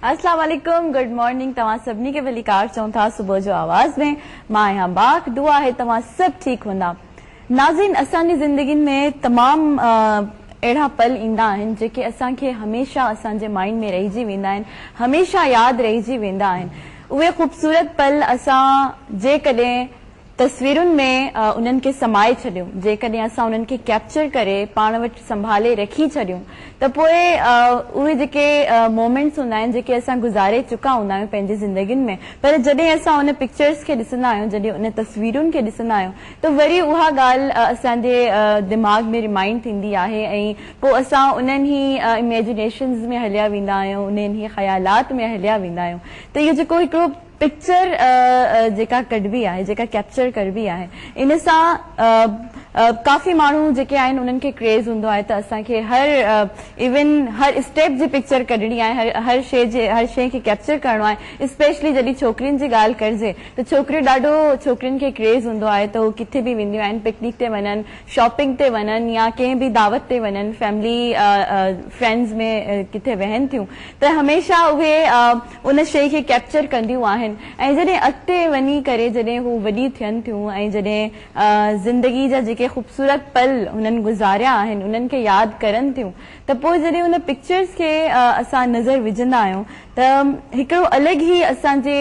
अस्सलाम वालेकुम, good morning. तव्हां सभिनी खे वलीकार चऊं था सुबुह जो आवाज़ में। मां आहियां बाक, दुआ है तव्हां सभु ठीकु हूंदा। नाज़रीन, असांजी ज़िंदगी में तमामु अहिड़ा पल ईंदा आहिनि जेके असांखे हमेशह असांजे माइंड में रहिजी वेंदा आहिनि, हमेशह यादि रहिजी वेंदा आहिनि। उहे ख़ूबसूरत पल असां जेकॾहिं तस्वीरुनि में उन्हनि खे समाए छॾियूं, जेकॾहिं असां उन्हनि खे कैप्चर करे पाण वटि संभाले रखी छॾियूं, त पोइ उहे जेके मोमेंट्स हूंदा आहिनि जेके असां गुज़ारे चुका हूंदा आहियूं पंहिंजी ज़िंदगियुनि में, पर जॾहिं असां उन पिक्चर्स खे ॾिसंदा आहियूं, जॾहिं उन तस्वीरुनि खे ॾिसंदा आहियूं, त वरी उहा ॻाल्हि असांजे दिमाग़ में रिमाइंड थींदी आहे ऐं पोइ असां उन्हनि ई इमेजिनेशन्स में हलिया वेंदा आहियूं, उन्हनि ई ख़यालात में हलिया वेंदा आहियूं। त इहो जेको हिकिड़ो पिक्चर जेका कढबी आहे, जेका कैप्चर करबी आहे, इन सां काफ़ी माण्हू जेके आहिनि उन्हनि खे क्रेज़ हूंदो आहे त असांखे हर स्टेप जी पिक्चर कढणी आहे, हर शइ खे कैप्चर करणो आहे। स्पेशली जॾहिं छोकिरियुनि जी ॻाल्हि करिजे त छोकिरियुनि खे क्रेज़ हूंदो आहे त उहो किथे बि वेंदियूं आहिनि, पिकनिक ते वञनि, शॉपिंग ते वञनि या कंहिं बि दावत ते वञनि, फैमिली फ्रेंड्स में किथे वहनि थियूं, त हमेशह उहे उन शइ खे कैप्चर कंदियूं आहिनि। ऐं जॾहिं अॻिते वञी करे जॾहिं हू वॾी थियनि थियूं ऐं जॾहिं ज़िंदगी जा जेके ख़ूबसूरत पल हुननि गुज़ारिया आहिनि उन्हनि खे यादि करनि थियूं, त पोइ जॾहिं उन पिक्चर्स खे असां नज़र विझंदा आहियूं त हिकिड़ो अलॻि ई असांजे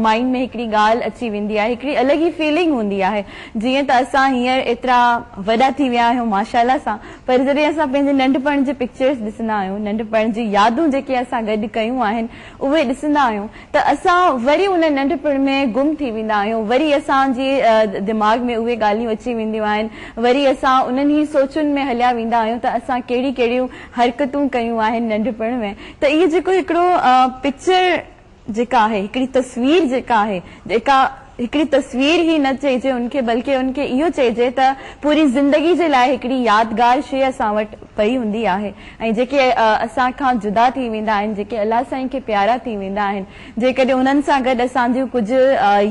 माइंड में हिकिड़ी ॻाल्हि अची वेंदी आहे, हिकिड़ी अलॻि ई फीलिंग हूंदी आहे। जीअं त असां हींअर एतिरा वॾा थी विया आहियूं माशाअल्लाह सां, पर जॾहिं असां पंहिंजे नंढपण जे पिक्चर्स ॾिसंदा आहियूं, नंढपण जी यादूं जेके असां गॾु कयूं आहिनि उहे ॾिसंदा आहियूं, त असां वरी उन नंढपण में गुम थी वेंदा आहियूं, वरी असांजे दिमाग़ में उहे ॻाल्हियूं अची वेंदियूं आहिनि, वरी असां उन्हनि ई सोचुनि में हलिया वेंदा आहियूं त असां कहिड़ी कहिड़ियूं हरकतूं कयूं आहिनि नंढपण में। त इहो जेको हिकिड़ो पिक्चर जेका आहे, हिकिड़ी तस्वीर जेका आहे, जेका हिकिड़ी तस्वीर ई न चइजे उनखे, बल्कि उनखे इहो चइजे त पूरी ज़िंदगी जे लाइ हिकिड़ी यादगार शइ असां वटि पई हूंदी आहे। ऐं जेके असां खां जुदा थी वेंदा आहिनि, जेके अलाह साईं खे प्यारा थी वेंदा आहिनि, जेकॾहिं उन्हनि सां गॾु असांजूं कुझु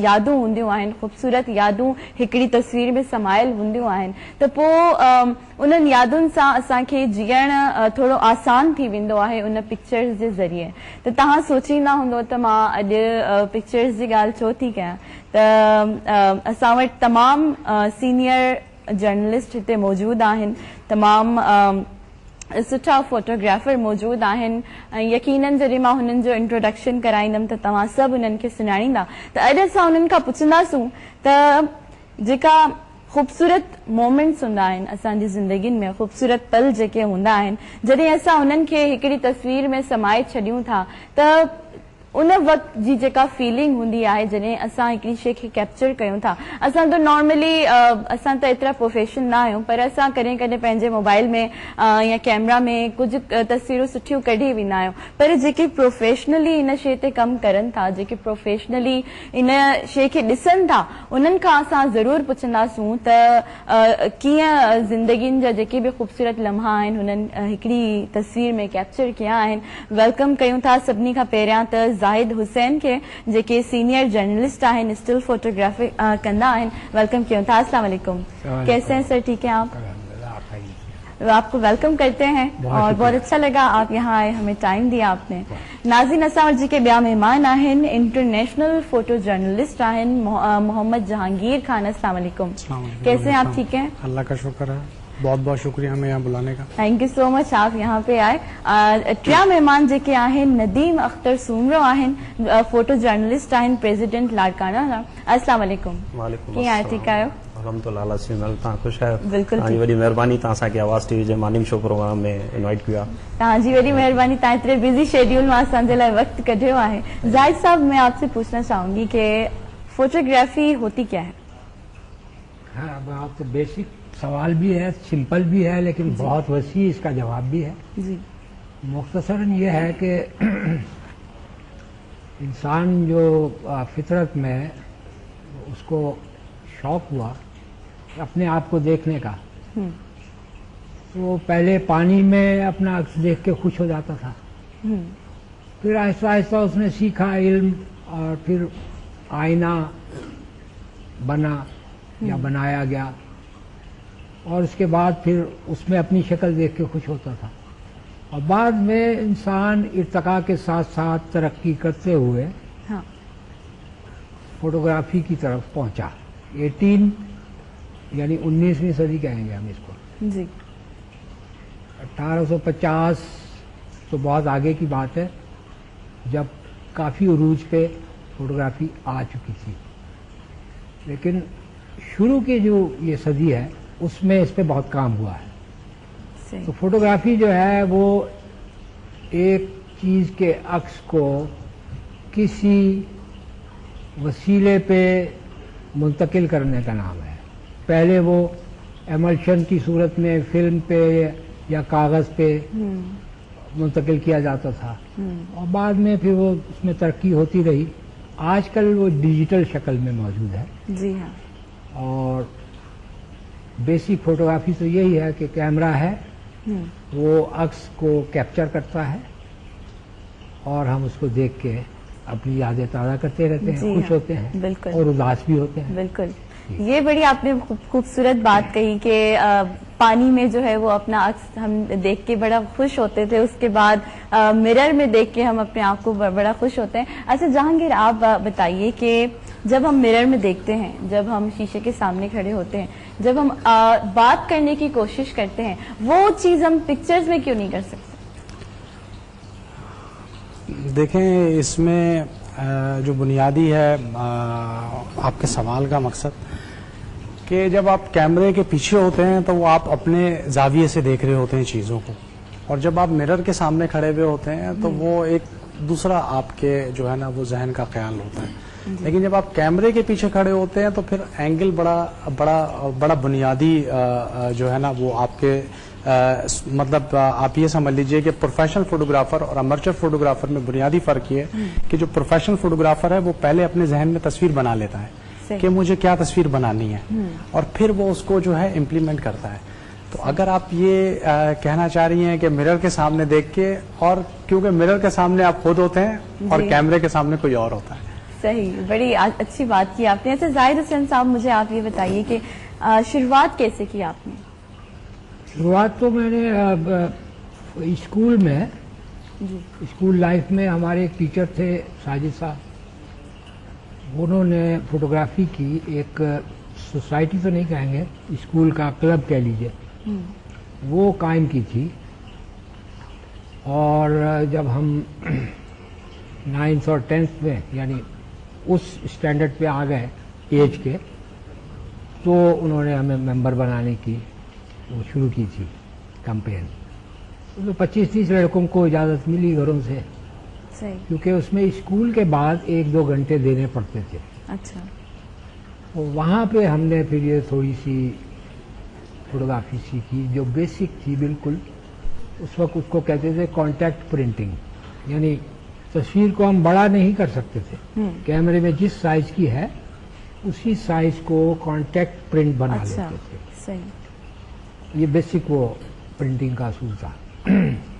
यादूं हूंदियूं आहिनि, ख़ूबसूरत यादूं हिकिड़ी तस्वीर में समायल हूंदियूं आहिनि, त पोइ उन्हनि यादुनि सां असांखे जीअण थोरो आसान थी वेंदो आहे उन पिक्चर्स जे ज़रिए। त तव्हां सोचींदा हूंदो त मां अॼु पिक्चर्स जी ॻाल्हि छो थी कयां, त असां वटि तमामु सीनियर जर्नलिस्ट हिते मौजूदु आहिनि, तमामु सुठा फोटोग्राफर मौजूदु आहिनि, ऐं यकीनन जॾहिं मां हुननि जो इंट्रोडक्शन कराईंदमि त तव्हां सभु उन्हनि खे सुञाणींदा। त अॼु असां उन्हनि खां पुछंदासूं त जेका ख़ूबसूरत मोमेंट्स हूंदा आहिनि असांजी ज़िंदगियुनि में, ख़ूबसूरत पल जेके हूंदा आहिनि, जॾहिं असां उन्हनि खे हिकिड़ी तस्वीर में समाए छॾियूं था, त उन वक़्त जी जेका फीलिंग हूंदी आहे जॾहिं असां हिकिड़ी शइ खे कैप्चर कयूं था। असां त नॉर्मली असां त एतिरा प्रोफेशन न आहियूं, पर असां कॾहिं कॾहिं पंहिंजे मोबाइल में या कैमरा में कुझु तस्वीरूं सुठियूं कढी वेंदा आहियूं, पर जेके प्रोफेशनली इन शइ ते कमु करनि था, जेके प्रोफेशनली इन शइ खे ॾिसनि था, उन्हनि खां असां ज़रूरु पुछंदासूं त कीअं ज़िंदगियुनि जा जेके बि ख़ूबसूरत लम्हा आहिनि हुननि हिकिड़ी तस्वीर में कैप्चर कया आहिनि। वेलकम कयूं था सभिनी खां पहिरियां त ज़ाहिद हुसैन के, जेके सीनियर जर्नलिस्ट आहिनि, स्टिल फोटोग्राफी कंदा आहिनि। वेलकम कयूं था। अस्सलाम वालेकुम, कैसे हैं सर? ठीक है आप? आपको वेलकम करते हैं और बहुत अच्छा लगा आप यहाँ आए, हमें टाइम दिया आपने। नाज़रीन, असां वटि जेके ॿिया महिमान आहिनि इंटरनेशनल फोटो जर्नलिस्ट आहिनि मोहम्मद जहांगीर खान। अस्सलाम वालेकुम, कैसे हैं आप? ठीक है, अल्लाह का शुक्र है, बहुत बहुत शुक्रिया हमें यहाँ बुलाने का। थैंक यू सो मच, आप यहाँ पे आए। टिया मेहमान जेके आहिनि नदीम अख्तर सूमरो आहिनि, फोटो जर्नलिस्ट आहिनि प्रेसिडेंट लाड़काना। अस्सलाम वालेकुम, कीअं आहियो? ठीकु आहियो? अल्हम्दुलिल्लाह सिमरन, तव्हां ख़ुशि आहियो? बिल्कुलु, तव्हांजी वॾी महिरबानी, तव्हां असांखे आवाज़ टीवी जे मॉर्निंग शो प्रोग्राम में इनवाइट किया। तव्हांजी वॾी महिरबानी, तव्हां एतिरे बिज़ी शेड्यूल में असांजे लाइ वक्त कढियो आहे। जाहिद साहब, मैं आपसे पूछना चाहूंगी कि फोटोग्राफी होती क्या है? हाँ, अब तो बेसिक सवाल भी है, सिंपल भी है, लेकिन बहुत वसी इसका जवाब भी है जी। मुख्तसरन ये है कि इंसान जो फितरत में उसको शौक हुआ अपने आप को देखने का, तो पहले पानी में अपना अक्स देख के खुश हो जाता था, फिर आहिस्ता आहिस्ता उसने सीखा इल्म, और फिर आईना बना या बनाया गया, और उसके बाद फिर उसमें अपनी शक्ल देख के खुश होता था। اور بعد میں انسان ارتقاء کے ساتھ ساتھ ترقی کرتے ہوئے ہاں فوٹوگرافی کی طرف پہنچا. 18 یعنی 19ویں صدی کہیں گے ہم اس کو. جی 1850 تو بہت آگے کی بات ہے جب کافی عروج پہ فوٹوگرافی آ چکی تھی. لیکن شروع کی جو یہ صدی ہے اس میں اس پہ بہت کام ہوا ہے. صحیح. تو فوٹوگرافی جو ہے وہ ایک چیز کے عکس کو کسی وسیلے پہ منتقل کرنے کا نام ہے. پہلے وہ ایملشن کی صورت میں فلم پہ یا کاغذ پہ منتقل کیا جاتا تھا اور بعد میں پھر وہ اس میں ترقی ہوتی رہی. آج کل وہ ڈیجیٹل شکل میں موجود ہے. جی ہاں. اور بیسک فوٹوگرافی تو یہی ہے کہ کیمرہ ہے وہ عکس کو کیپچر کرتا ہے اور ہم اس کو دیکھ کے اپنی یادیں تازہ کرتے رہتے ہیں. جی خوش ہاں، ہوتے ہیں بالکل. اور اداس بھی ہوتے ہیں. بالکل. یہ بڑی آپ نے خوبصورت بات کہی کہ پانی میں جو ہے وہ اپنا عکس ہم دیکھ کے بڑا خوش ہوتے تھے. اس کے بعد مرر میں دیکھ کے ہم اپنے آپ کو بڑا خوش ہوتے ہیں. اچھا جہانگیر آپ بتائیے کہ جب ہم مرر میں دیکھتے ہیں، جب ہم شیشے کے سامنے کھڑے ہوتے ہیں، جب ہم بات کرنے کی کوشش کرتے ہیں، وہ چیز ہم پکچرز میں کیوں نہیں کر سکتے؟ دیکھیں اس میں جو بنیادی ہے آپ کے سوال کا مقصد کہ جب آپ کیمرے کے پیچھے ہوتے ہیں تو وہ آپ اپنے زاویے سے دیکھ رہے ہوتے ہیں چیزوں کو، اور جب آپ مرر کے سامنے کھڑے ہوئے ہوتے ہیں تو وہ ایک دوسرا آپ کے جو ہے نا وہ ذہن کا خیال ہوتا ہے. لیکن جب آپ کیمرے کے پیچھے کھڑے ہوتے ہیں تو پھر اینگل بڑا بنیادی جو ہے نا وہ آپ کے مطلب آپ یہ سمجھ لیجئے کہ پروفیشنل فوٹوگرافر اور امرچر فوٹوگرافر میں بنیادی فرق یہ ہے کہ جو پروفیشنل فوٹوگرافر ہے وہ پہلے اپنے ذہن میں تصویر بنا لیتا ہے کہ مجھے کیا تصویر بنانی ہے اور پھر وہ اس کو جو ہے امپلیمنٹ کرتا ہے. تو اگر آپ یہ کہنا چاہ رہی ہیں کہ مرر کے سامنے دیکھ کے، اور کیونکہ مرر کے سامنے آپ خود ہوتے ہیں اور کیمرے کے سامنے کوئی اور ہوتا ہے. صحیح، بڑی اچھی بات کی آپ نے. ایسے زاہد حسین صاحب مجھے آپ یہ بتائیے کہ شروعات کیسے کی آپ نے؟ شروعات تو میں نے اسکول میں اسکول لائف میں ہمارے ایک ٹیچر تھے ساجد صاحب، انہوں نے فوٹوگرافی کی ایک سوسائٹی تو نہیں کہیں گے، اسکول کا کلب کہہ لیجئے، وہ قائم کی تھی. اور جب ہم 9th اور 10th میں یعنی اس اسٹینڈرڈ پہ آ گئے ایج کے، تو انہوں نے ہمیں ممبر بنانے کی وہ شروع کی تھی کمپین. تو 25-30 لڑکوں کو اجازت ملی گھروں سے، کیونکہ اس میں اسکول کے بعد 1-2 گھنٹے دینے پڑتے تھے. اچھا. وہاں پہ ہم نے پھر یہ تھوڑی سی فوٹوگرافی سیکھی جو بیسک تھی بالکل. اس وقت اس کو کہتے تھے کانٹیکٹ پرنٹنگ، یعنی تصویر کو ہم بڑا نہیں کر سکتے تھے، کیمرے میں جس سائز کی ہے اسی سائز کو کانٹیکٹ پرنٹ بنا لیتے تھے. صحیح. یہ بیسک وہ پرنٹنگ کا اصول تھا.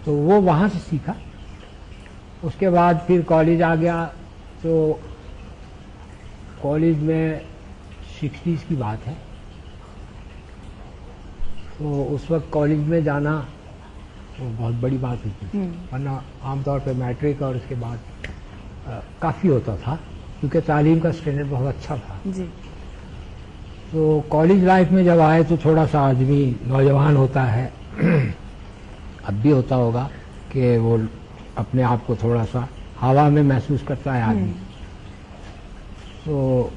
تو وہ وہاں سے سیکھا. اس کے بعد پھر کالج آ گیا، تو کالج میں 60s کی بات ہے، تو اس وقت کالج میں جانا وہ بہت بڑی بات ہوتی، ورنہ عام طور پہ میٹرک اور اس کے بعد کافی ہوتا تھا، کیونکہ تعلیم کا اسٹینڈرڈ بہت اچھا تھا. جی. تو کالج لائف میں جب آئے تو تھوڑا سا آدمی نوجوان ہوتا ہے، اب بھی ہوتا ہوگا کہ وہ اپنے آپ کو تھوڑا سا ہوا میں محسوس کرتا ہے آدمی. تو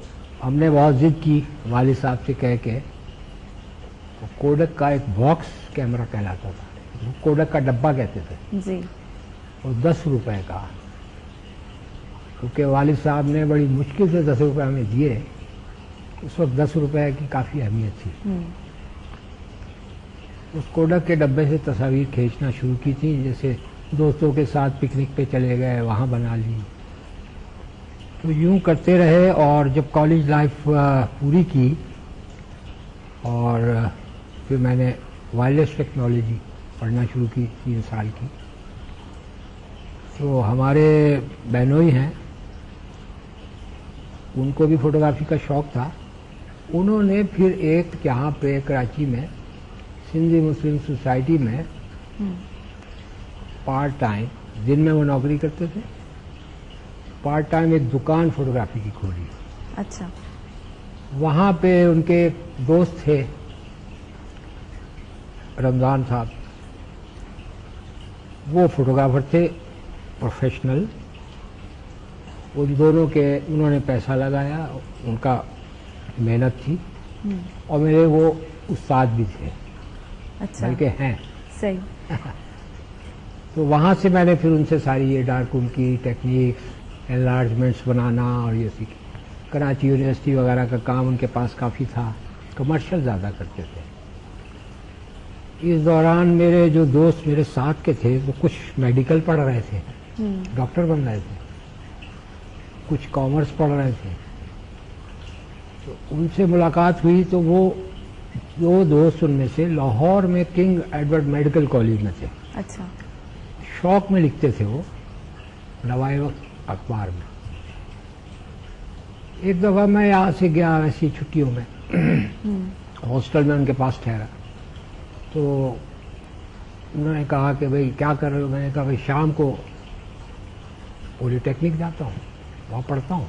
ہم نے بہت ضد کی والد صاحب سے کہہ کے، کوڈک کا ایک باکس کیمرہ کہلاتا تھا، کوڈک کا ڈبہ کہتے تھے جی. اور 10 روپے کا، کیونکہ والد صاحب نے بڑی مشکل سے 10 روپے ہمیں دیے. اس وقت 10 روپے کی کافی اہمیت تھی. اس کوڈک کے ڈبے سے تصاویر کھینچنا شروع کی تھی، جیسے دوستوں کے ساتھ پکنک پہ چلے گئے وہاں بنا لی. تو یوں کرتے رہے، اور جب کالج لائف پوری کی اور پھر میں نے وائرلیس ٹیکنالوجی پڑھنا شروع کی 3 سال کی. تو ہمارے بہنوئی ہیں، ان کو بھی فوٹوگرافی کا شوق تھا. انہوں نے پھر ایک یہاں پہ کراچی میں سندھی مسلم سوسائٹی میں پارٹ ٹائم، دن میں وہ نوکری کرتے تھے، پارٹ ٹائم ایک دکان فوٹوگرافی کی کھولی. اچھا. وہاں پہ ان کے ایک دوست تھے رمضان صاحب، وہ فوٹوگرافر تھے پروفیشنل. ان دونوں کے انہوں نے پیسہ لگایا، ان کا محنت تھی، اور میرے وہ استاد بھی تھے، اچھا. بلکہ ہیں. صحیح. تو وہاں سے میں نے پھر ان سے ساری یہ ڈارک روم کی ٹیکنیکس، انلارجمنٹس بنانا اور یہ سیکھی. کراچی یونیورسٹی وغیرہ کا کام ان کے پاس کافی تھا، کمرشل زیادہ کرتے تھے. اس دوران میرے جو دوست میرے ساتھ کے تھے وہ کچھ میڈیکل پڑھ رہے تھے، ڈاکٹر بن رہے تھے، کچھ کامرس پڑھ رہے تھے. تو ان سے ملاقات ہوئی تو وہ دو دوست ان میں سے لاہور میں کنگ ایڈورڈ میڈیکل کالج میں تھے. اچھا. شوق میں لکھتے تھے وہ نوائے وقت اخبار میں. ایک دفعہ میں یہاں سے گیا ایسی چھٹیوں میں، ہاسٹل میں ان کے پاس ٹھہرا. تو انہوں نے کہا کہ بھئی کیا کر رہے ہو؟ میں نے کہا بھئی شام کو پولی ٹیکنک جاتا ہوں، وہاں پڑھتا ہوں.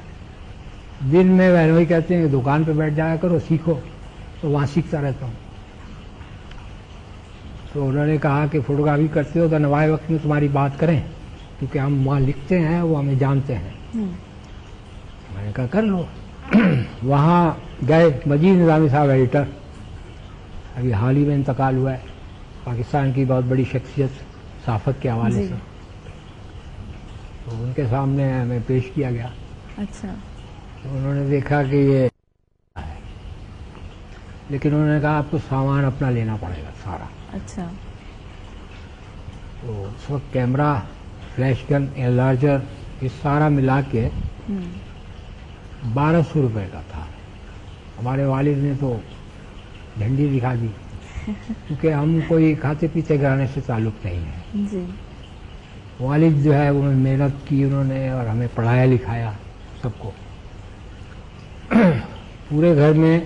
دن میں وہی کہتے ہیں کہ دکان پہ بیٹھ جایا کرو، سیکھو. تو وہاں سیکھتا رہتا ہوں. تو انہوں نے کہا کہ فوٹوگرافی کرتے ہو تو نوائے وقت میں تمہاری بات کریں، کیونکہ ہم وہاں لکھتے ہیں، وہ ہمیں جانتے ہیں. میں نے کہا کر لو. وہاں گئے. مجید نظامی صاحب ایڈیٹر، ابھی حال ہی میں انتقال ہوا ہے، پاکستان کی بہت بڑی شخصیت صحافت کے حوالے سے. تو ان کے سامنے ہمیں پیش کیا گیا. اچھا. تو انہوں نے دیکھا کہ یہ ہے، لیکن انہوں نے کہا آپ کو سامان اپنا لینا پڑے گا سارا. اچھا. تو اس وقت کیمرہ، فلیش گن، انلارجر، یہ سارا ملا کے 1200 روپے کا تھا. ہمارے والد نے تو جھنڈی دکھا دی، کیونکہ ہم کوئی کھاتے پیتے گھرانے سے تعلق نہیں ہے. جی. والد جو ہے وہ محنت کی انہوں نے اور ہمیں پڑھایا لکھایا سب کو. پورے گھر میں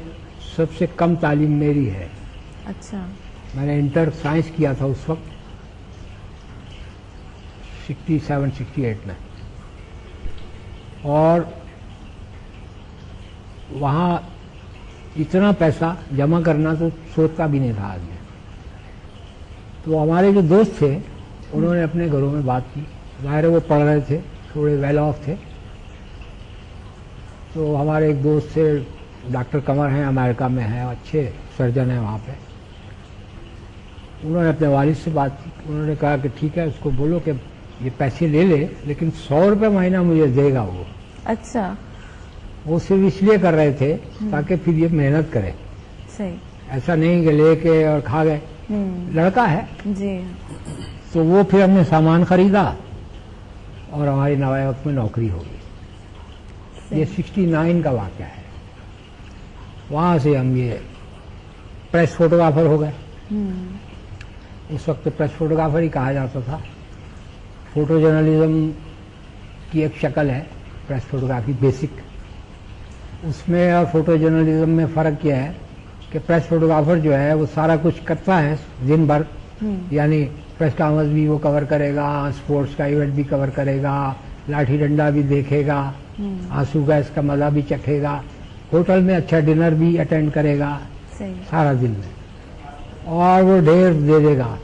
سب سے کم تعلیم میری ہے. اچھا. میں نے انٹر سائنس کیا تھا اس وقت 67-68 میں، اور وہاں اتنا پیسہ جمع کرنا تو سوچتا بھی نہیں تھا آدمی. تو ہمارے جو دوست تھے انہوں نے اپنے گھروں میں بات کی. ظاہر ہے وہ پڑھ رہے تھے، تھوڑے ویل آف تھے. تو ہمارے ایک دوست تھے ڈاکٹر قمر ہیں، امریکہ میں ہیں، اچھے سرجن ہیں وہاں پہ. انہوں نے اپنے والد سے بات کی. انہوں نے کہا کہ ٹھیک ہے، اس کو بولو کہ یہ پیسے لے لے، لیکن 100 روپے مہینہ مجھے دے گا وہ. اچھا. وہ صرف اس لیے کر رہے تھے تاکہ پھر یہ محنت کرے. صحیح. ایسا نہیں کہ لے کے اور کھا گئے. لڑکا ہے. جی. تو وہ پھر ہم نے سامان خریدا اور ہماری نوائے وقت میں نوکری ہو گئی. یہ 69 کا واقعہ ہے. وہاں سے ہم یہ پریس فوٹوگرافر ہو گئے. اس وقت پریس فوٹوگرافر ہی کہا جاتا تھا. فوٹو جرنلزم کی ایک شکل ہے پریس فوٹوگرافی بیسک. اس میں اور فوٹو جرنلزم میں فرق کیا ہے کہ پریس فوٹوگرافر جو ہے وہ سارا کچھ کرتا ہے دن بھر، یعنی پریس کانفرنس بھی وہ کور کرے گا، اسپورٹس کا ایونٹ بھی کور کرے گا، لاٹھی ڈنڈا بھی دیکھے گا، آنسو گیس کا مزہ بھی چکھے گا، ہوٹل میں اچھا ڈنر بھی اٹینڈ کرے گا سارا دن میں، اور وہ ڈھیر دے دے گا.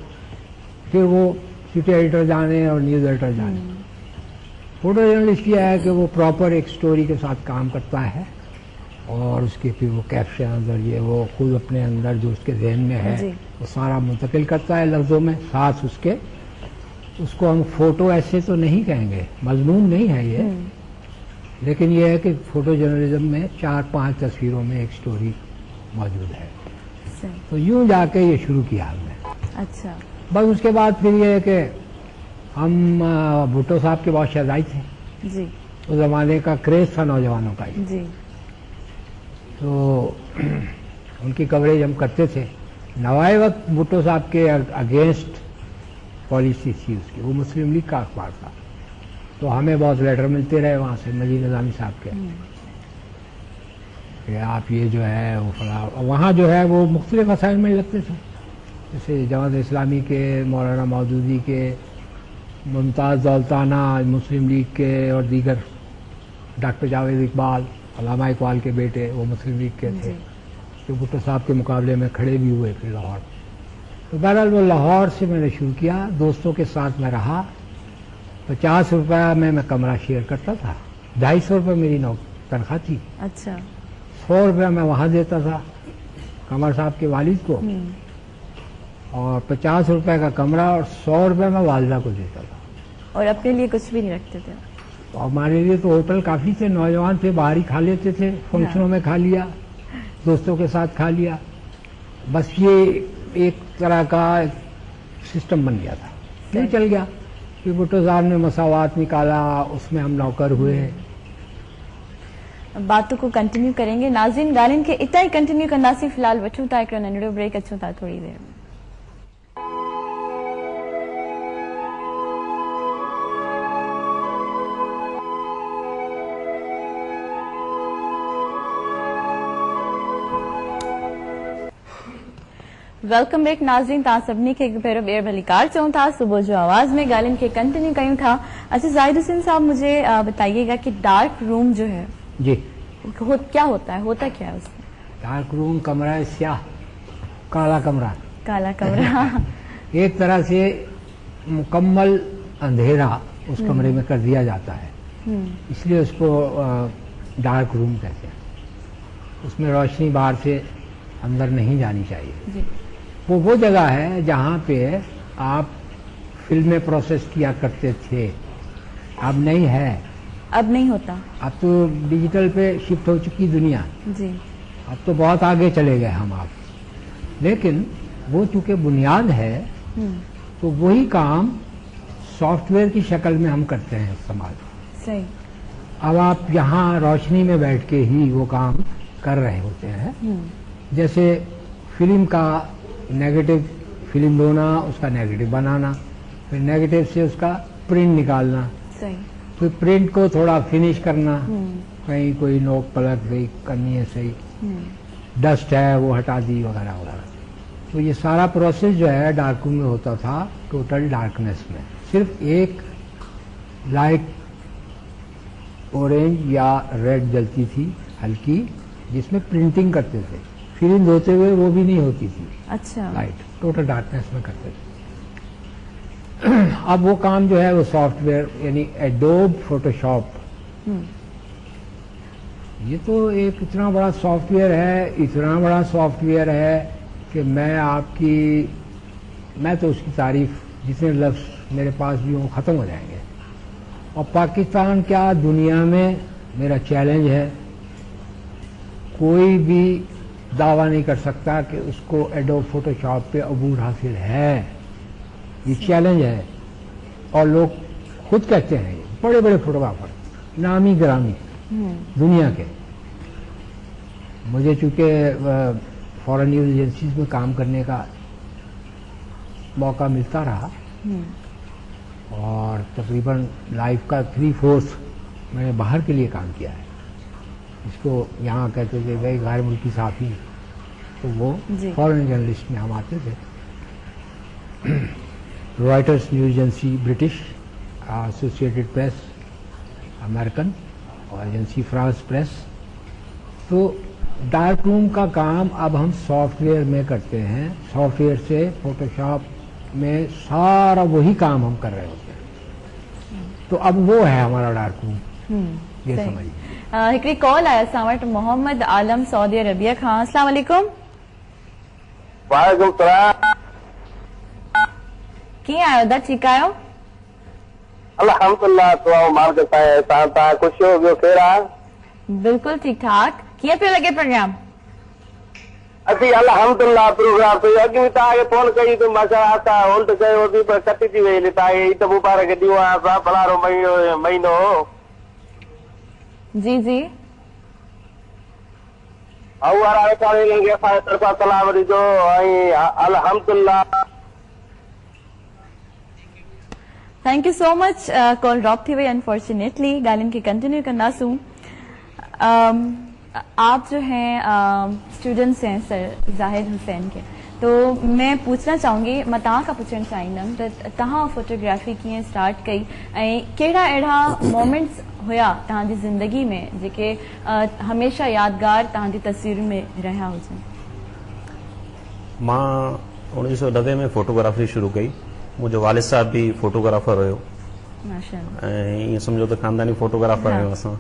پھر وہ سٹی ایڈیٹر جانے اور نیوز ایڈیٹر جانے. فوٹو جرنلسٹ یہ ہے کہ وہ پراپر ایک سٹوری کے ساتھ کام کرتا ہے، اور اس کے پھر وہ کیپشن اور یہ وہ خود اپنے اندر جو اس کے ذہن میں ہے وہ سارا منتقل کرتا ہے لفظوں میں. ساتھ اس کو ہم فوٹو ایسے تو نہیں کہیں گے، مضمون نہیں ہے یہ، لیکن یہ ہے کہ فوٹو جرنلزم میں 4-5 تصویروں میں ایک سٹوری موجود ہے. تو یوں جا کے یہ شروع کیا ہم نے. اچھا. بس اس کے بعد پھر یہ ہے کہ ہم بھٹو صاحب کے بہت شہزائی تھے. جی. اس زمانے کا کریز تھا نوجوانوں کا. جی. تو ان کی کوریج ہم کرتے تھے. نوائے وقت بھٹو صاحب کے اگینسٹ پالیسی تھی اس کی. وہ مسلم لیگ کا اخبار تھا. تو ہمیں بہت لیٹر ملتے رہے وہاں سے مجید نظامی صاحب کے کہ آپ یہ جو ہے وہ فلاں. وہاں جو ہے وہ مختلف مسائل میں لگتے تھے، جیسے جماعت اسلامی کے، مولانا مودودی کے، मुमताज़ दौलताना मुस्लिम लीग के और दीगर, डॉक्टर जावेद इकबाल अल्लामा इकबाल के बेटे, वो मुस्लिम लीग के थे, जो भुट्टो साहब के मुकाबले में खड़े भी हुए फिर लाहौर। तो बहरहाल वो लाहौर से मैंने शुरू किया, दोस्तों के साथ में रहा। 50 रुपया में मैं कमरा शेयर करता था, 250 रुपये मेरी तनख्वाह थी। अच्छा। 100 रुपया मैं वहाँ देता था कमर साहब के वालिद को, और 50 रुपए का कमरा और 100 रुपये मैं वालिदा को देता था। और अपने लिए कुछ भी नहीं रखते थे? तो हमारे लिए तो होटल काफ़ी थे, नौजवान थे, बाहर ही खा लेते थे, फंक्शनों में खा लिया, दोस्तों के साथ खा लिया, बस ये एक तरह का सिस्टम बन गया था। नहीं चल गया, फिर भुट्टो साहब ने मसावात निकाला, उसमें हम नौकर हुए। बातों को कंटिन्यू करेंगे। नाज़रीन, ॻाल्हियुनि खे इतां ई कंटिन्यू कंदासीं। फ़िलहाल वठूं था हिकिड़ो नंढड़ो ब्रेक, अचूं था थोड़ी देर में। वेलकम बैक नाज़रीन, तव्हां सभिनी खे हिकु भेरो ॿीहर भलीकार चऊं था सुबह जो आवाज़ में। ॻाल्हियुनि खे कंटिन्यू कयूं था। अच्छा जाहिद हुसैन साहब, मुझे बताइएगा कि डार्क रूम जो है जी क्या होता है, होता क्या है उसमें? डार्क रूम कमरा है स्याह, काला कमरा, काला कमरा। एक तरह से मुकम्मल अंधेरा उस कमरे में कर दिया जाता है, इसलिए उसको डार्क रूम कहते हैं। उसमें रोशनी बाहर से अंदर नहीं जानी चाहिए। जी। वो जगह है जहाँ पे आप फिल्में प्रोसेस किया करते थे, अब नहीं है, अब नहीं होता, अब तो डिजिटल पे शिफ्ट हो चुकी दुनिया। जी। अब तो बहुत आगे चले गए हम आप, लेकिन वो चूंकि बुनियाद है तो वही काम सॉफ्टवेयर की शक्ल में हम करते हैं इस्तेमाल। सही। अब आप यहाँ रोशनी में बैठ के ही वो काम कर रहे होते हैं। जैसे फिल्म का नेगेटिव फिल्म धोना, उसका नेगेटिव बनाना, फिर नेगेटिव से उसका प्रिंट निकालना, सही। फिर प्रिंट को थोड़ा फिनिश करना, कहीं कोई नोक पलट गई करनी है, सही डस्ट है वो हटा दी, वगैरह वगैरह। तो ये सारा प्रोसेस जो है डार्क रूम में होता था, टोटल डार्कनेस में। सिर्फ एक लाइट ऑरेंज या रेड जलती थी हल्की, जिसमें प्रिंटिंग करते थे, फिल्म धोते हुए वो भी नहीं होती थी। अच्छा। लाइट टोटल डार्कनेस में करते थे। अब वो काम जो है वो सॉफ्टवेयर यानी एडोब फोटोशॉप, ये तो एक इतना बड़ा सॉफ्टवेयर है, इतना बड़ा सॉफ्टवेयर है कि मैं तो उसकी तारीफ, जितने लफ्ज मेरे पास भी हों खत्म हो जाएंगे। और पाकिस्तान क्या दुनिया में मेरा चैलेंज है, कोई भी दावा नहीं कर सकता कि उसको एडोब फोटोशॉप पे अबूर हासिल है, ये चैलेंज है। और लोग खुद कहते हैं, बड़े बड़े फोटोग्राफर, नामी ग्रामी दुनिया के। मुझे चूंकि फॉरेन न्यूज एजेंसीज में काम करने का मौका मिलता रहा, और तकरीबन लाइफ का 3/4 मैंने बाहर के लिए काम किया है। इसको यहाँ कहते थे भाई गैर मुल्की साफी, तो वो फॉरेन जर्नलिस्ट में हम आते थे। Reuters news agency British, associated press American, और एजेंसी फ्रांस प्रेस। तो डार्क रूम का काम अब हम सॉफ्टवेयर में करते हैं, सॉफ्टवेयर से फोटोशॉप में सारा वही काम हम कर रहे होते हैं। तो अब वो है हमारा डार्क रूम, ये समझिए। हिकिड़ी कॉल आया असां वटि मोहम्मद आलम सऊदी अरबिया खां। अस्सलाम वालेकुम। वालेकुम सलाम। कीअं आहियो दा, ठीकु आहियो? अल्हम्दुलिल्लाह, दुआऊं मालिक सां एहसान, तव्हां ख़ुशि हो, ॿियो केरु आहे? बिल्कुलु ठीकु ठाक। कीअं पियो लॻे प्रोग्राम? असीं अल्हम्दुलिल्लाह प्रोग्राम ते अॻु बि तव्हांखे फोन कई त माशाअल्लाह असां होल्ड कयो थी, पर कटिजी वई। तव्हांखे ईद मुबारक ॾियूं आहे, फलाणो महीनो हो। जी जी। ऐं वारा वेठा आहिनि, असांजे तरफ़ां सलाम ॾिजो ऐं अल्हम्दुलिल्लाह। Thank you so much. Call drop थी वई अनफॉर्चुनेटली। ॻाल्हियुनि खे कंटिन्यू कंदासूं। आप जो हैं स्टूडेंट्स हैं सर जाहिद हुसैन के, तो मैं पूछना चाहूंगी, मां तव्हां खां पुछणु चाहींदमि त तव्हां फोटोग्राफी कीअं स्टार्ट कई ऐं कहिड़ा अहिड़ा मोमेंट्स हुया तव्हांजी ज़िंदगी में जेके हमेशा यादगार तव्हांजी तस्वीरुनि में रहिया हुजनि? मां 1990 में फोटोग्राफी शुरू कई. मुंहिंजो वालिद साहब भी फोटोग्राफर हुयो माशाअल्लाह. ऐं ईअं सम्झो त ख़ानदानी फोटोग्राफर आहियूं असां.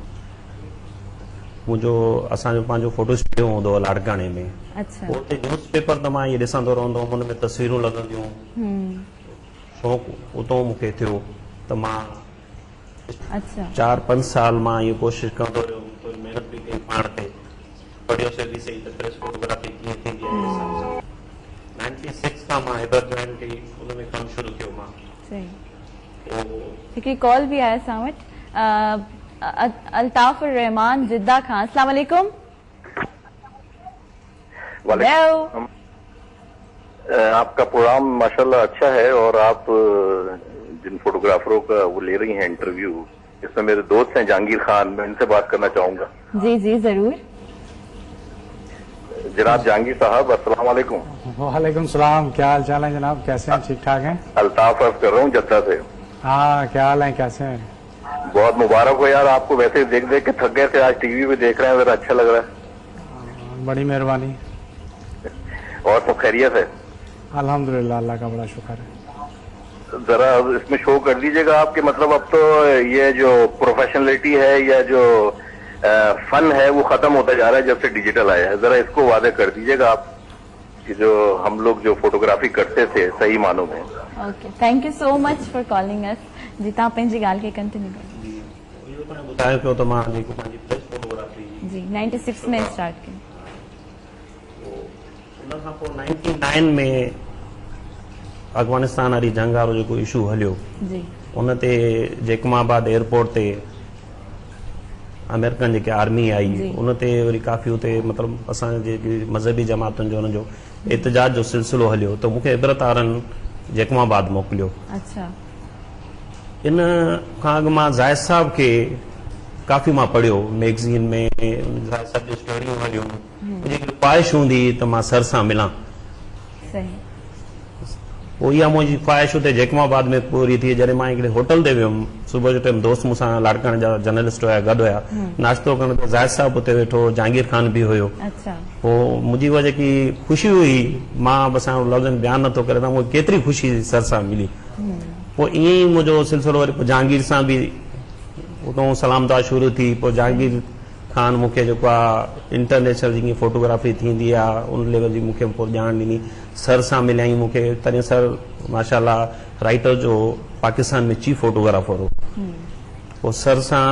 मुंहिंजो असांजो पंहिंजो फोटो स्टूडियो हूंदो हो लाड़काणे में. अच्छा. उते न्यूज़ पेपर त मां इहे ॾिसंदो रहंदो हुउमि, हुन में तस्वीरूं लॻंदियूं. शौक़ु उतां मूंखे थियो त मां अच्छा 4-5 साल मां इहो कोशिशि कंदो रहियुमि, थोरी महिनत बि कई पाण ते, पढ़ियोसीं बि सही त प्रेस फोटोग्राफी कीअं थींदी आहे. 96 खां मां इधर जॉइन कई, उन में कमु शुरू कयो मां. सही. हिकिड़ी कॉल भी आहे असां वटि, अल्ताफ रहमान जिद्दा खां. अस्सलाम वालेकुम. वालेकुम. आपका प्रोग्राम माशाल्लाह अच्छा है और आप जिन फोटोग्राफरों का वो ले रही हैं इंटरव्यू, इसमें मेरे दोस्त हैं जहांगीर खान, मैं इनसे बात करना चाहूंगा. जी जी जरूर. जनाब जहांगीर साहब अस्सलाम वालेकुम. वालेकुम सलाम. क्या हाल चाल है जनाब, कैसे हैं? ठीक ठाक हैं? अल्ताफ अर्ज कर रहा हूँ जद्दा से. हाँ, क्या हाल है, कैसे हैं? बहुत मुबारक हो यार, आपको वैसे देख देख के थक गए थे, आज टीवी पे देख रहे हैं, जरा अच्छा लग रहा है. बड़ी मेहरबानी. और सब खैरियत है? अल्हम्दुलिल्लाह, अल्लाह का बड़ा शुक्र है. जरा इसमें शो कर दीजिएगा आपके, मतलब अब तो ये जो प्रोफेशनलिटी है या जो फन है वो खत्म होता जा रहा है जब से डिजिटल आया है. जरा इसको वादे कर दीजिएगा आप कि जो हम लोग जो फोटोग्राफी करते थे सही मानों में. Okay, thank you so much for calling us. जी तव्हां पंहिंजी ॻाल्हि खे कंटिन्यू कयो. इहो त ॿुधायो पियो त मां जेको पंहिंजी प्रेस फोटोग्राफी जी 96 में स्टार्ट कई. उन खां पोइ 99 में अफगानिस्तान वारी जंग वारो जेको इशू हलियो, जी उन ते जैकमाबाद एयरपोर्ट ते अमेरिकन जेके आर्मी आई, जी. उन ते वरी काफ़ी उते मतिलबु असांजे जेकी मज़हबी जमातुनि जो उनजो एहतजाज जो सिलसिलो हलियो, त मूंखे इबरत वारनि जैकमाबाद मोकिलियो. अच्छा. इन खां अॻु मां ज़ाहिद साहब खे काफ़ी मां पढ़ियो मैगज़ीन में, ज़ाहिद साहब जूं स्टोरियूं हलियूं. मुंहिंजी हिकिड़ी ख्वाहिश हूंदी त मां सर सां मिलां. सही. पोइ इहा मुंहिंजी ख्वाहिश हुते जैकमाबाद में पूरी थी. जॾहिं मां हिकिड़े होटल ते वियुमि, सुबुह जो टाइम दोस्त मूंसां लाड़काणे जा जर्नलिस्ट हुया गॾु हुया, नाश्तो करण ते ज़ाहिद साहब हुते वेठो, जहांगीर खान बि हुयो. अच्छा. पोइ मुंहिंजी उहा जेकी ख़ुशी हुई, मां बसि लफ़्ज़नि बयानु नथो करे त मूंखे केतिरी ख़ुशी सर सां मिली. पोइ ईअं ई मुंहिंजो सिलसिलो वरी जहांगीर सां बि उतां सलाम दुआ शुरू थी. पोइ जहांगीर खान मूंखे जेको आहे इंटरनेशनल जेकी फोटोग्राफी थींदी आहे उन लेवल जी मूंखे पोइ ॼाण ॾिनी. सर सां मिलियाई मूंखे. तॾहिं सर माशाल्लाह राइटर जो पाकिस्तान में चीफ फोटोग्राफर हो. पोइ सर सां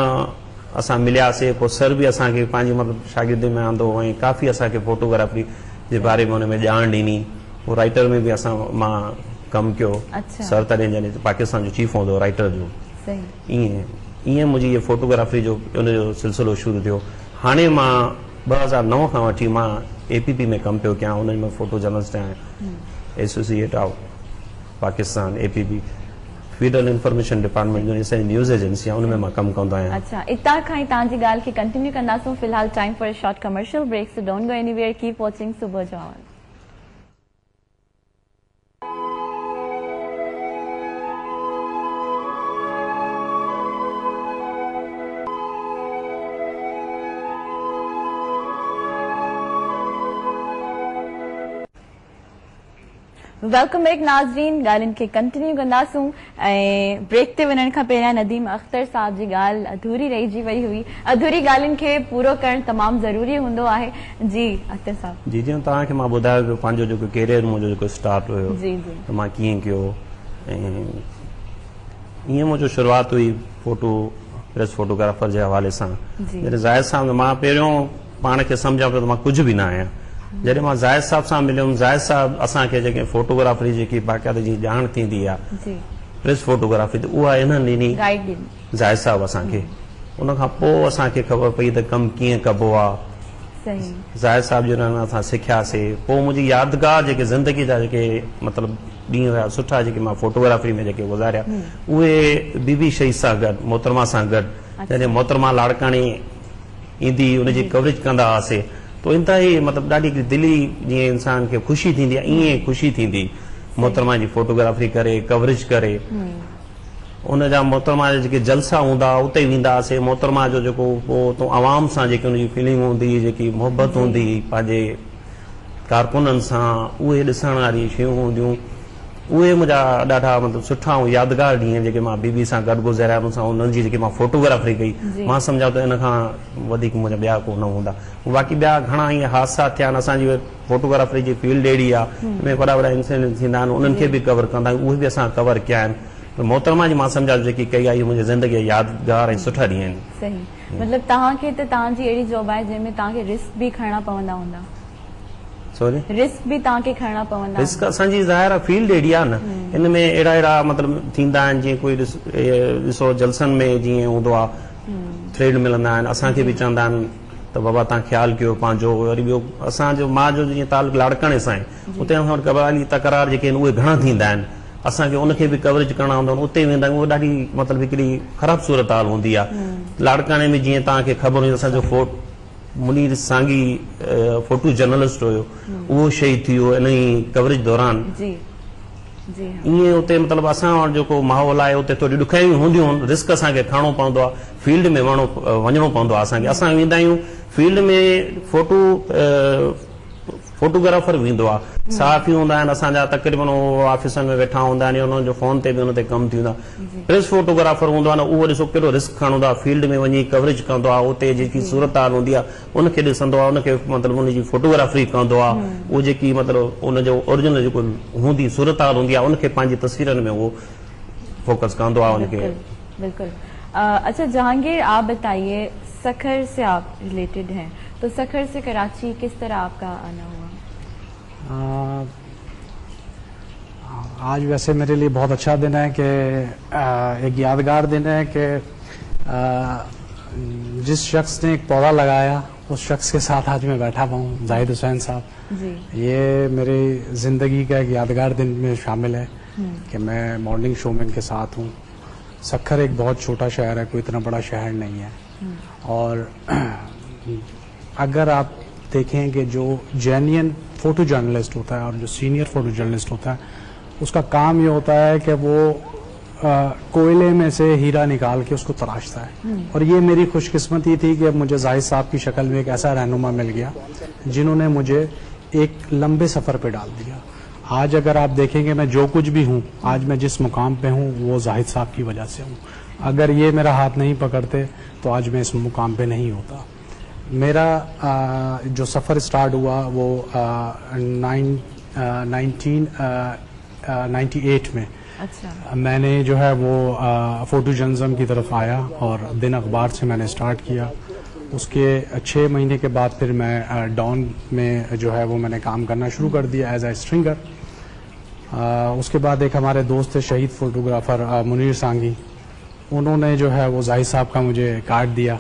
असां मिलियासीं. पोइ सर बि असांखे पंहिंजी मतिलबु शागिर्दी में आंदो ऐं काफ़ी असांखे फोटोग्राफी जे बारे में हुन में ॼाण ॾिनी. पोइ राइटर में बि मां कमु कयो. सर तॾहिं जॾहिं पाकिस्तान जो चीफ हूंदो राइटर जो. ईअं मुंहिंजी इहा फोटोग्राफी जो उनजो सिलसिलो शुरू थियो. हाणे मां 2009 खां वठी मां APP में कमु पियो कयां. उन में फोटो जर्नलिस्ट आहियां. Associate of Pakistan APP federal information department जो असांजी न्यूज़ एजेंसी आहे, उन में मां कमु कंदो आहियां. अच्छा, इतां खां ई तव्हांजी ॻाल्हि खे कंटिन्यू कंदासूं. फ़िलहाल time for a short commercial break, so don't go anywhere, keep watching सुबुह जो आवाज़. वेलकम बैक नाज़रीन. ॻाल्हियुनि खे कंटिन्यू कंदासूं ऐं ब्रेक ते वञण खां पहिरियां नदीम अख्तर साहब जी ॻाल्हि अधूरी रहिजी वई हुई. अधूरी ॻाल्हियुनि खे पूरो करणु तमामु ज़रूरी हूंदो आहे. जी अख्तर साहब. जी जीअं तव्हांखे मां ॿुधायो पियो पंहिंजो जेको कैरियर मुंहिंजो जेको स्टार्ट हुयो, जी जी त मां कीअं कयो. ऐं ईअं मुंहिंजो शुरूआति हुई फोटो प्रेस फोटोग्राफर जे हवाले सां. जॾहिं ज़ाहिद साहब मां पहिरियों पाण खे सम्झां पियो त मां कुझु बि न आहियां. जॾहिं मां ज़ाहिद साहब सां मिलियुमि, ज़ाहिद साहब असांखे जेके फोटोग्राफरी जेकी बाक़ाइदा जी ॼाण थींदी आहे प्रेस फोटोग्राफी, त उहा इन्हनि ॾिनी ज़ाहिद साहब असांखे. उन खां पोइ असांखे ख़बर पई त कमु कीअं कबो आहे. ज़ाहिद साहब जे नाले असां सिखियासीं. पोइ मुंहिंजी यादगार जेके ज़िंदगी जा जेके मतिलबु ॾींहं हुया सुठा जेके मां फोटोग्राफी में जेके गुज़ारिया, उहे बीबी शहीद सां गॾु, मोहतरमा सां गॾु, जॾहिं मोहतरमा लाड़काणी ईंदी उनजी कवरेज कंदा हुआसीं, त तो इंतहाई मतिलबु ॾाढी दिली जीअं इंसान खे ख़ुशी थींदी आहे ईअं ख़ुशी थींदी मोहतरमा जी फोटोग्राफरी करे कवरेज करे उन जा मोहतरमा जा जेके जलसा हूंदा उते वेंदासीं मोहतरमा जो जेको पोइ तो आवाम सां जेकी उनजी फीलिंग हूंदी जेकी मोहबत हूंदी पंहिंजे कारकुननि सां उहे ॾिसण वारी शयूं हूंदियूं उहे मुंहिंजा ॾाढा मतिलबु सुठा ऐं यादगार ॾींहं जेके मां बीबी सां गॾु गुज़ारिया उन सां उन्हनि जी जेकी मां फोटोग्राफरी कई मां सम्झा त इन खां वधीक मुंहिंजा ॿिया कोन हूंदा बाक़ी ॿिया घणा ईअं हादसा थिया आहिनि असांजी फोटोग्राफरी जी फील्ड अहिड़ी आहे में वॾा वॾा इंसिडेंट थींदा आहिनि उन्हनि खे बि कवर कंदा आहियूं उहे बि असां कवर कया आहिनि मोहतरमा जी मां सम्झा जेकी कई आहे इहे मुंहिंजी ज़िंदगीअ जा यादगार ऐं सुठा ॾींहं आहिनि सही मतिलबु तव्हांखे त तव्हांजी अहिड़ी जॉब आहे जंहिंमें तव्हांखे रिस्क बि खणणा पवंदा हूंदा सॉरी रिस्क भी ताके खणना पवंदा रिस्क असांजी ज़ाहिर आहे फील्ड एड़ी आहे न इन में अहिड़ा मतिलबु थींदा आहिनि जीअं कोई ॾिसो जलसनि में जीअं हूंदो आहे थ्रेड मिलंदा आहिनि असांखे बि चवंदा आहिनि त बाबा तव्हां ख़्यालु कयो पंहिंजो वरी ॿियो असांजो मां जो जीअं तालुक लाड़काणे सां आहे उते असां वटि कबाली तकरार जेके आहिनि उहे घणा थींदा आहिनि असांखे उनखे बि कवरेज करणा हूंदा आहिनि उते वेंदा आहियूं उहा ॾाढी मतिलबु हिकिड़ी ख़राबु सूरत हाल हूंदी आहे लाड़काणे में जीअं तव्हांखे ख़बर हुई असांजो मुनीर सांगी फोटो जर्नलिस्ट हुयो उहो शहीद थी वियो इन ई कवरेज दौरान ईअं उते मतिलबु असां वटि जेको माहौल आहे उते थोरी ॾुखियाइयूं हूंदियूं आहिनि रिस्क असांखे खणणो पवंदो आहे फील्ड में वञणो पवंदो आहे असांखे असां वेंदा आहियूं फील्ड में फोटोग्राफर वेंदो आहे साफ़ ई हूंदा आहिनि असांजा तक़रीबन ऑफिसनि में वेठा हूंदा आहिनि उन्हनि जो फोन ते बि उन ते कमु थींदो आहे प्रेस फोटोग्राफर हूंदो आहे न उहो ॾिसो कहिड़ो रिस्क खणंदो आहे फील्ड में वञी कवरेज कंदो आहे उते जेकी सूरत हाल हूंदी आहे उनखे ॾिसंदो आहे उनखे मतिलबु उनजी फोटोग्राफरी कंदो आहे उहो जेकी मतिलबु उनजो ओरिजिनल जेको हूंदी सूरत हाल हूंदी आहे उनखे पंहिंजी तस्वीरनि में उहो फोकस कंदो आहे उनखे बिल्कुल अच्छा जहांगीर आप बताइए सखर से आप रिलेटेड हैं तो सखर से कराची किस तरह आपका आना हुआ आज वैसे मेरे लिए बहुत अच्छा दिन है कि एक यादगार दिन है कि जिस शख्स ने एक पौधा लगाया उस शख्स के साथ आज मैं बैठा हुआ हूँ जाहिद हुसैन साहब ये मेरी ज़िंदगी का एक यादगार दिन में शामिल है कि मैं मॉर्निंग शो में इनके साथ हूँ सखर एक बहुत छोटा शहर है कोई इतना बड़ा शहर नहीं है और अगर आप देखें कि जो जेन्युइन फोटो जर्नलिस्ट होता है और जो सीनियर फोटो जर्नलिस्ट होता है उसका काम ये होता है कि वो कोयले में से हीरा निकाल के उसको तराशता है और ये मेरी खुशकिस्मती थी कि मुझे जाहिद साहब की शक्ल में एक ऐसा रहनुमा मिल गया जिन्होंने मुझे एक लंबे सफ़र पे डाल दिया आज अगर आप देखेंगे मैं जो कुछ भी हूँ आज मैं जिस मुकाम पे हूँ वो जाहिद साहब की वजह से हूँ अगर ये मेरा हाथ नहीं पकड़ते तो आज मैं इस मुकाम पे नहीं होता मेरा जो सफ़र स्टार्ट हुआ वो 1998 में अच्छा। मैंने जो है वो फोटो जर्नलिज्म की तरफ आया और दिन अखबार से मैंने स्टार्ट किया उसके 6 महीने के बाद फिर मैं डॉन में जो है वो मैंने काम करना शुरू कर दिया एज ए स्ट्रिंगर उसके बाद एक हमारे दोस्त थे शहीद फोटोग्राफर मुनीर सांगी उन्होंने जो है वो जाहिद साहब का मुझे कार्ड दिया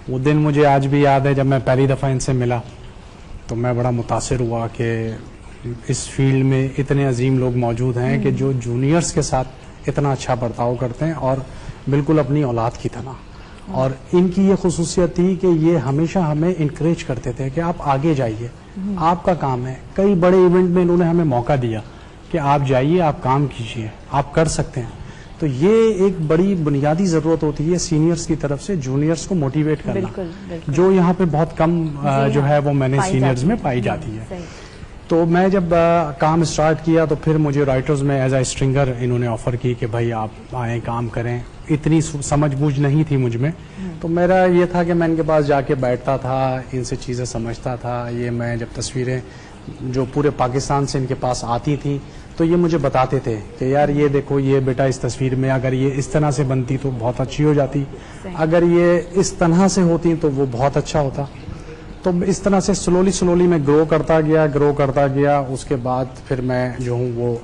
वो दिन मुझे आज भी याद है जब मैं पहली दफ़ा इनसे मिला तो मैं बड़ा मुतासिर हुआ कि इस फील्ड में इतने अजीम लोग मौजूद हैं कि जो जूनियर्स के साथ इतना अच्छा बर्ताव करते हैं और बिल्कुल अपनी औलाद की तरह और इनकी ये खुसूसियत थी कि ये हमेशा हमें इनकरेज करते थे कि आप आगे जाइए आपका काम है कई बड़े इवेंट में इन्होंने हमें मौका दिया कि आप जाइए आप काम कीजिए आप कर सकते हैं तो ये एक बड़ी बुनियादी ज़रूरत होती है सीनियर्स की तरफ से जूनियर्स को मोटिवेट करना बिल्कुल। जो यहाँ पे बहुत कम जो है वो मैंने सीनियर्स में पाई जाती है तो मैं जब काम स्टार्ट किया तो फिर मुझे राइटर्स में एज ए स्ट्रिंगर इन्होंने ऑफर की कि भाई आप आए काम करें इतनी समझ बूझ नहीं थी मुझ में तो मेरा ये था कि मैं इनके पास जाके बैठता था इनसे चीज़ें समझता था ये मैं जब तस्वीरें जो पूरे पाकिस्तान से इनके पास आती थी तो ये मुझे बताते थे कि यार ये देखो ये बेटा इस तस्वीर में अगर ये इस तरह से बनती तो बहुत अच्छी हो जाती अगर ये इस तरह से होती तो वो बहुत अच्छा होता तो इस तरह से स्लोली मैं ग्रो करता गया उसके बाद फिर मैं जो हूँ वो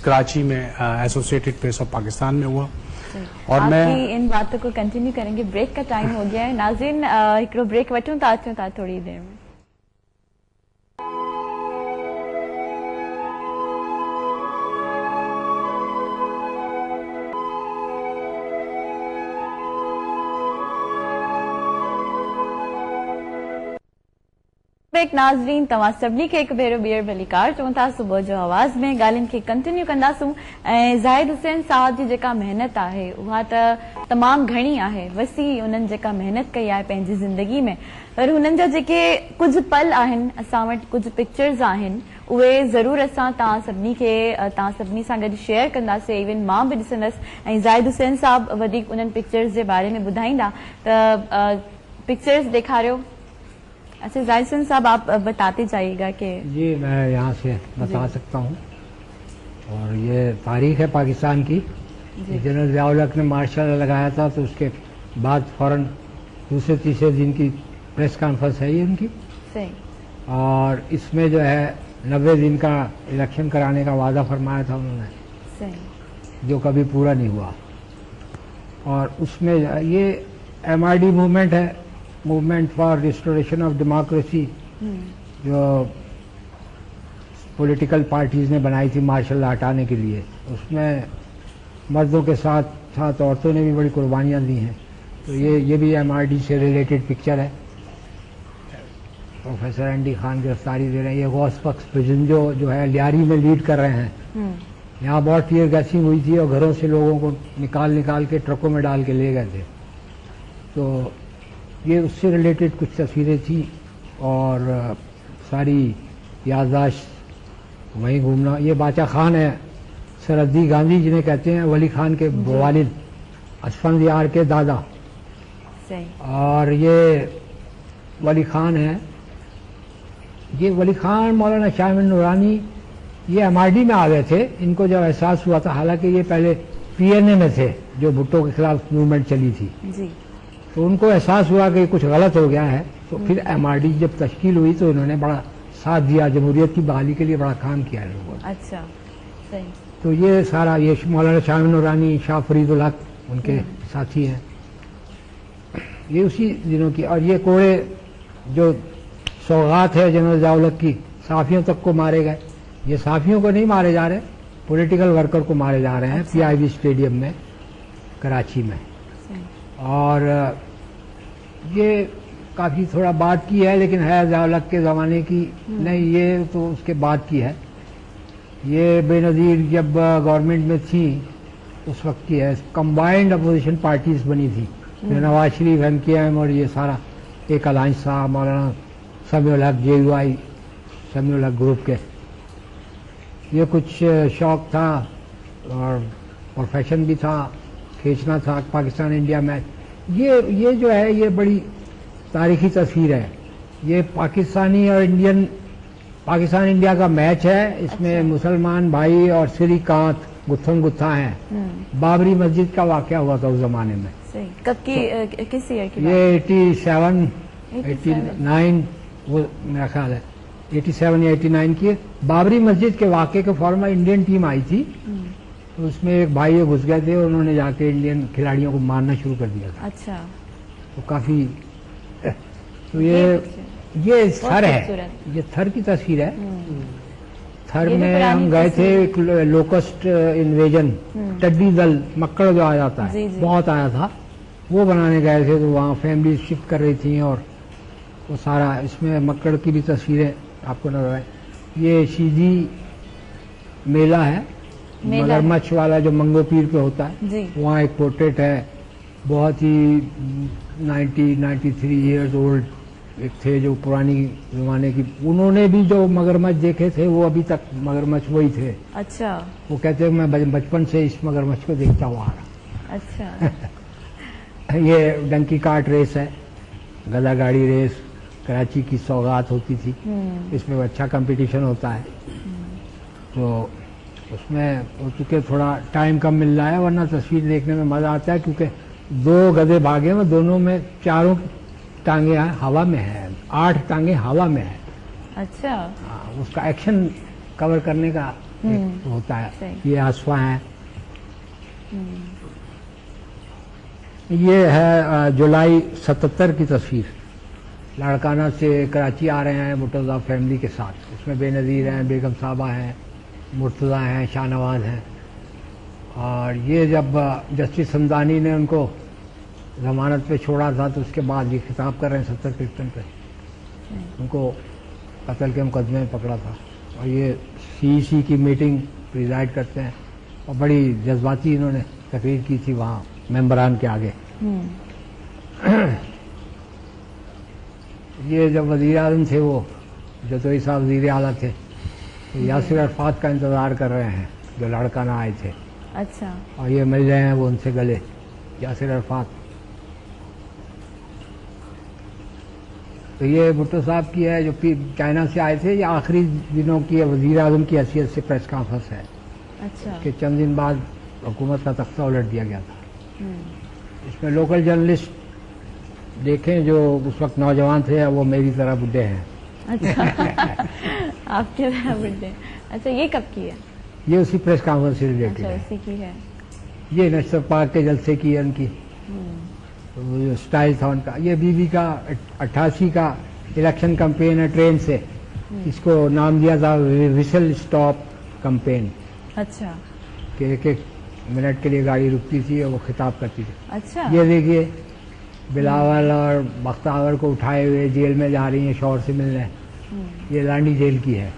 कराची में एसोसिएटेड प्रेस ऑफ पाकिस्तान में हुआ और मैं इन बातों को कंटिन्यू करेंगे ब्रेक का टाइम हो गया है नाज़रीन हिकिड़ो ब्रेक वठूं था अचूं था थोड़ी देर में एक नाज़रीन तव्हां सभिनी खे हिकु भेरो ॿीहर भलीकार चऊं था सुबुह जो आवाज़ में ॻाल्हियुनि खे कंटिन्यू कंदासूं ऐं ज़ाहिद हुसैन साहब जी जेका महिनत आहे उहा त तमामु घणी आहे वसी उन्हनि जेका महिनत कई आहे पंहिंजी ज़िंदगी में पर हुननि जा जेके कुझु पल आहिनि असां वटि कुझु पिक्चर्स आहिनि उहे ज़रूरु असां तव्हां सभिनी सां गॾु शेयर कंदासीं इवन मां बि ॾिसंदसि ऐं ज़ाहिद हुसैन साहब वधीक उन्हनि पिक्चर्स जे बारे में ॿुधाईंदा त पिक्चर्स ॾेखारियो। अच्छा जाहिद हुसैन साहब आप बताते जाइएगा कि जी मैं यहाँ से बता सकता हूँ और ये तारीख है पाकिस्तान की। जनरल ज़िया-उल हक ने मार्शल लगाया था तो उसके बाद फौरन दूसरे तीसरे दिन की प्रेस कॉन्फ्रेंस है ये उनकी। सही। और इसमें जो है 90 दिन का इलेक्शन कराने का वादा फरमाया था उन्होंने। सही। जो कभी पूरा नहीं हुआ। और उसमें ये MRD मूवमेंट है, movement for restoration of democracy, जो पॉलिटिकल पार्टीज ने बनाई थी मार्शल हटाने के लिए। उसमें मर्दों के साथ साथ औरतों ने भी बड़ी कुर्बानियां दी हैं। तो ये भी MRD से रिलेटेड पिक्चर है। प्रोफेसर एनडी खान गिरफ्तारी दे रहे हैं। ये गौस बख्श प्रिजन जो है लियारी में लीड कर रहे हैं। यहाँ बहुत टीयर गैसिंग हुई थी और घरों से लोगों को निकाल के ट्रकों में डाल के ले गए थे। तो ये उससे रिलेटेड कुछ तस्वीरें थी और सारी याददाश्त वहीं घूमना। ये बाचा खान है, सरहदी गांधी जिन्हें कहते हैं, वली खान के वालिद, असफंद यार के दादा। सही। और ये वली खान है, ये वली खान मौलाना शामिल नूरानी ये MRD में आ गए थे। इनको जब एहसास हुआ था, हालांकि ये पहले PNA में थे जो भुट्टो के खिलाफ मूवमेंट चली थी जी। तो उनको एहसास हुआ कि कुछ गलत हो गया है। तो फिर MRD जब तश्कील हुई तो इन्होंने बड़ा साथ दिया, जमहूरियत की बहाली के लिए बड़ा काम किया लोगों ने। अच्छा सही। तो ये सारा ये मौलाना शामिल नूरानी, शाह फरीदुल हक उनके साथी हैं। ये उसी दिनों की। और ये कोड़े जो सौगात है जनरल ज़िया-उल हक की, साफियों तक को मारे गए। ये साफियों को नहीं मारे जा रहे, पॉलिटिकल वर्कर को मारे जा रहे हैं। PIB स्टेडियम में कराची में। और ये काफ़ी थोड़ा बाद की है लेकिन है ज़िया-उल हक के ज़माने की नहीं, ये तो उसके बाद की है। ये बेनज़ीर जब गवर्नमेंट में थी उस वक्त की है। कंबाइंड अपोजिशन पार्टीज बनी थी, नवाज शरीफ, MKM और ये सारा एक अलायंस था। मौलाना समीउल हक JUI, समीउल हक ग्रुप के। ये कुछ शौक था और प्रोफेशन भी था, खींचना था पाकिस्तान इंडिया मैच। ये जो है ये बड़ी तारीखी तस्वीर है। ये पाकिस्तान इंडिया का मैच है। इसमें मुसलमान भाई और श्रीकांत गुत्थम गुत्था हैं। बाबरी मस्जिद का वाकया हुआ था उस जमाने में। सही। कब की किस ईयर की? ये 87, 89 वो मेरा ख्याल है 87 या 89 की। बाबरी मस्जिद के वाकये के फॉर्म में इंडियन टीम आई थी तो उसमें एक भाई घुस गए थे, उन्होंने जाके इंडियन खिलाड़ियों को मारना शुरू कर दिया था। अच्छा। तो काफी तो ये थर है, ये थर की तस्वीर है। थर में हम गए थे लोकस्ट इन्वेजन, टड्डी दल, मक्कड़ जो आ जाता है बहुत आया था, वो बनाने गए थे। तो वहाँ फैमिली शिफ्ट कर रही थी और वो सारा इसमें मक्कड़ की भी तस्वीरें आपको नजर आए। ये शीदी मेला है, मगरमच्छ वाला जो मंगो पीर पे होता है। वहाँ एक पोर्ट्रेट है, बहुत ही 93 ईयर्स ओल्ड एक थे जो पुरानी जमाने की। उन्होंने भी जो मगरमच्छ देखे थे वो अभी तक मगरमच्छ वही थे। अच्छा। वो कहते हैं मैं बचपन से इस मगरमच्छ को देखता हुआ आ रहा। अच्छा। ये डंकी कार्ट रेस है, गधा गाड़ी रेस, कराची की सौगात होती थी। इसमें अच्छा कंपटीशन होता है। तो उसमें चूंकि थोड़ा टाइम कम मिल रहा है, वरना तस्वीर देखने में मजा आता है क्योंकि 2 गधे भागे में दोनों में 4 टांगे हवा में है, 8 टांगे हवा में है। अच्छा। उसका एक्शन कवर करने का एक होता है। ये आसफा है। ये है जुलाई 77 की तस्वीर। लाड़काना से कराची आ रहे हैं मुर्तज़ा फैमिली के साथ। इसमें बेनज़ीर हैं, बेगम साहबा हैं, मुर्तज़ा हैं, शाहनवाज हैं। और ये जब जस्टिस हमदानी ने उनको जमानत पे छोड़ा था तो उसके बाद ये खिताब कर रहे हैं 70 कीर्तन पे। उनको قتل کے مقدمے میں پکڑا تھا، اور یہ CEC کی میٹنگ پریزائڈ کرتے ہیں، اور بڑی جذباتی انہوں نے تقریر کی تھی وہاں ممبران کے آگے. یہ جب وزیر اعظم تھے وہ جتوئی صاحب وزیر اعلیٰ تھے، یاسر عرفات کا انتظار کر رہے ہیں جو لڑکا نہ آئے تھے. اچھا. اور یہ مل رہے ہیں وہ ان سے گلے، یاسر عرفات. تو یہ بھٹو صاحب کی ہے جو چائنا سے آئے تھے، یہ آخری دنوں کی وزیر اعظم کی حیثیت سے پریس کانفرنس ہے. اچھا. کہ چند دن بعد حکومت کا تختہ الٹ دیا گیا تھا. اس میں لوکل جرنلسٹ دیکھیں جو اس وقت نوجوان تھے وہ میری طرح بڈھے ہیں. اچھا. آپ کے طرح بڈھے. اچھا یہ کب کی ہے؟ یہ اسی پریس کانفرنس سے ریلیٹڈ اچھا ہے. اسی کی ہے. یہ نیشنل پارک کے جلسے کی ہے ان کی، وہ جو اسٹائل تھا ان کا. یہ بی کا 88 کا الیکشن کمپین ہے ٹرین سے، اس کو نام دیا تھا وسل اسٹاپ کمپین. اچھا. کہ ایک ایک منٹ کے لیے گاڑی رکتی تھی اور وہ خطاب کرتی تھی. اچھا. یہ دیکھیے بلاول اور بختاور کو اٹھائے ہوئے جیل میں جا رہی ہیں شوہر سے ملنے. یہ لانڈی جیل کی ہے.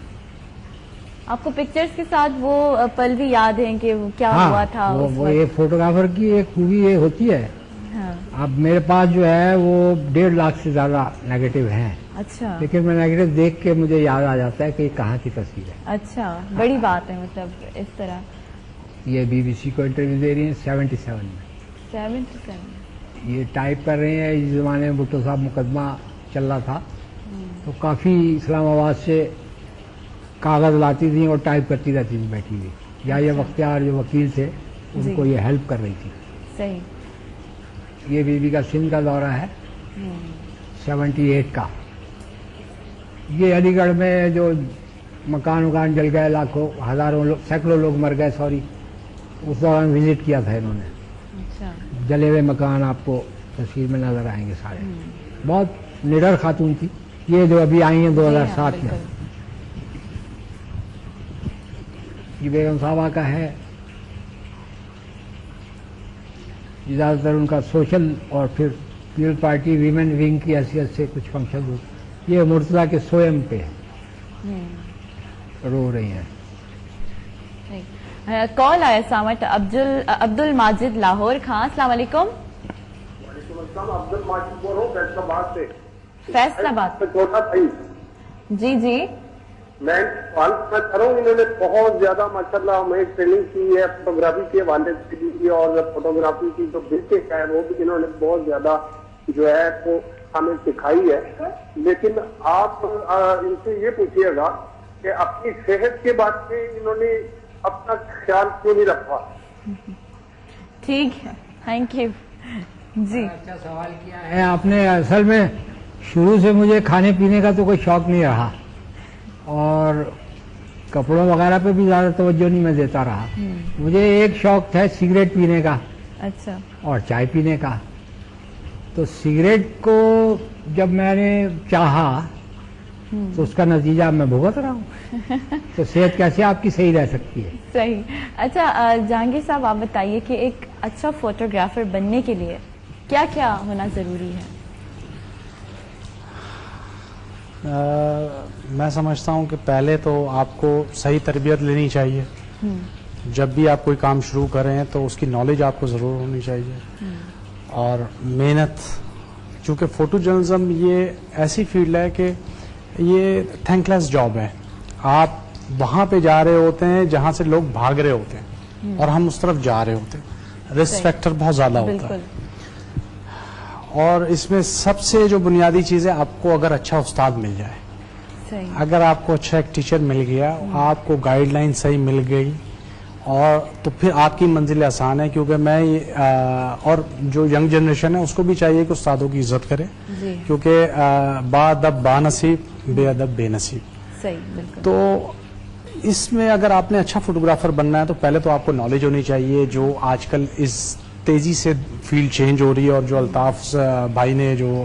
آپ کو پکچرز کے ساتھ وہ پل بھی یاد ہیں کہ کیا ہوا تھا اس وہ وقت؟ ایک فوٹوگرافر کی ایک خوبی یہ ہوتی ہے. ہاں. اب میرے پاس جو ہے وہ 1.5 لاکھ سے زیادہ نیگیٹو ہیں، اچھا. لیکن میں نیگیٹو دیکھ کے مجھے یاد آ جاتا ہے کہ یہ کہاں کی تصویر ہے. اچھا بڑی بات ہے، مطلب اس طرح. یہ BBC کو انٹرویو دے رہی ہیں 77 میں. 77. یہ ٹائپ کر رہے ہیں. اس زمانے میں بھٹو صاحب مقدمہ چل رہا تھا تو کافی اسلام آباد سے کاغذ لاتی تھیں اور ٹائپ کرتی رہتی تھیں بیٹھی ہوئی. یا یہ بختیار جو وکیل تھے ان کو یہ ہیلپ کر رہی تھی. صحیح. یہ بی کا سندھ کا دورہ ہے 78 کا. یہ علی گڑھ میں جو مکان جل گئے، لاکھوں ہزاروں لوگ سینکڑوں لوگ مر گئے، سوری، اس دوران وزٹ کیا تھا انہوں نے. اچھا. جلے ہوئے مکان آپ کو تصویر میں نظر آئیں گے سارے. بہت نڈر خاتون تھی. یہ جو ابھی آئی ہیں 2007 میں، یہ بیگم صاحبہ کا ہے. زیادہ تر ان کا سوشل اور پھر پیپل پارٹی ویمن ونگ کی حیثیت سے کچھ فنکشن ہوتے. یہ مرتضیٰ کے سوئم پہ رو رہی ہیں. کال آیا سامٹ عبد الماجد لاہور خان. السلام علیکم. وعلیکم السلام. عبد الماجد بول رہا ہوں فیصل آباد سے. فیصل آباد. چھوٹا بھائی. جی جی. میں سوال کرنا چاہ رہا ہوں، انہوں نے بہت زیادہ ماشاءاللہ ہمیں ٹریننگ کی ہے فوٹوگرافی کے حوالے سے بھی، اور فوٹوگرافی کی جو بیسک ہے وہ بھی انہوں نے بہت زیادہ جو ہے وہ ہمیں سکھائی ہے. لیکن آپ ان سے یہ پوچھیے گا کہ اپنی صحت کے بارے میں انہوں نے اپنا خیال کیوں نہیں رکھا؟ ٹھیک ہے، تھینک یو. جی اچھا سوال کیا ہے آپ نے. اصل میں شروع سے مجھے کھانے پینے کا تو کوئی شوق نہیں رہا، اور کپڑوں وغیرہ پہ بھی زیادہ توجہ نہیں میں دیتا رہا. مجھے ایک شوق تھا سگریٹ پینے کا اچھا اور چائے پینے کا. تو سگریٹ کو جب میں نے چاہا تو اس کا نتیجہ میں بھگت رہا ہوں. تو صحت کیسے آپ کی صحیح رہ سکتی ہے؟ صحیح. اچھا جہانگیر صاحب آپ بتائیے کہ ایک اچھا فوٹوگرافر بننے کے لیے کیا کیا ہونا ضروری ہے؟ میں سمجھتا ہوں کہ پہلے تو آپ کو صحیح تربیت لینی چاہیے. جب بھی آپ کوئی کام شروع کریں تو اس کی نالج آپ کو ضرور ہونی چاہیے، اور محنت. چونکہ فوٹو جرنلزم یہ ایسی فیلڈ ہے کہ یہ تھینک لیس جاب ہے. آپ وہاں پہ جا رہے ہوتے ہیں جہاں سے لوگ بھاگ رہے ہوتے ہیں اور ہم اس طرف جا رہے ہوتے ہیں. رسک فیکٹر بہت زیادہ ہوتا ہے. اور اس میں سب سے جو بنیادی چیز ہے، آپ کو اگر اچھا استاد مل جائے، صحیح. اگر آپ کو اچھا ایک ٹیچر مل گیا، آپ کو گائیڈ لائن صحیح مل گئی، اور تو پھر آپ کی منزل آسان ہے. کیونکہ میں اور جو ینگ جنریشن ہے اس کو بھی چاہیے کہ استادوں کی عزت کرے. جی کیونکہ با ادب با نصیب، بے ادب بے نصیب. صحیح بالکل. تو اس میں اگر آپ نے اچھا فوٹوگرافر بننا ہے تو پہلے تو آپ کو نالج ہونی چاہیے. جو آج کل اس تیزی سے فیلڈ چینج ہو رہی ہے، اور جو الطاف بھائی نے جو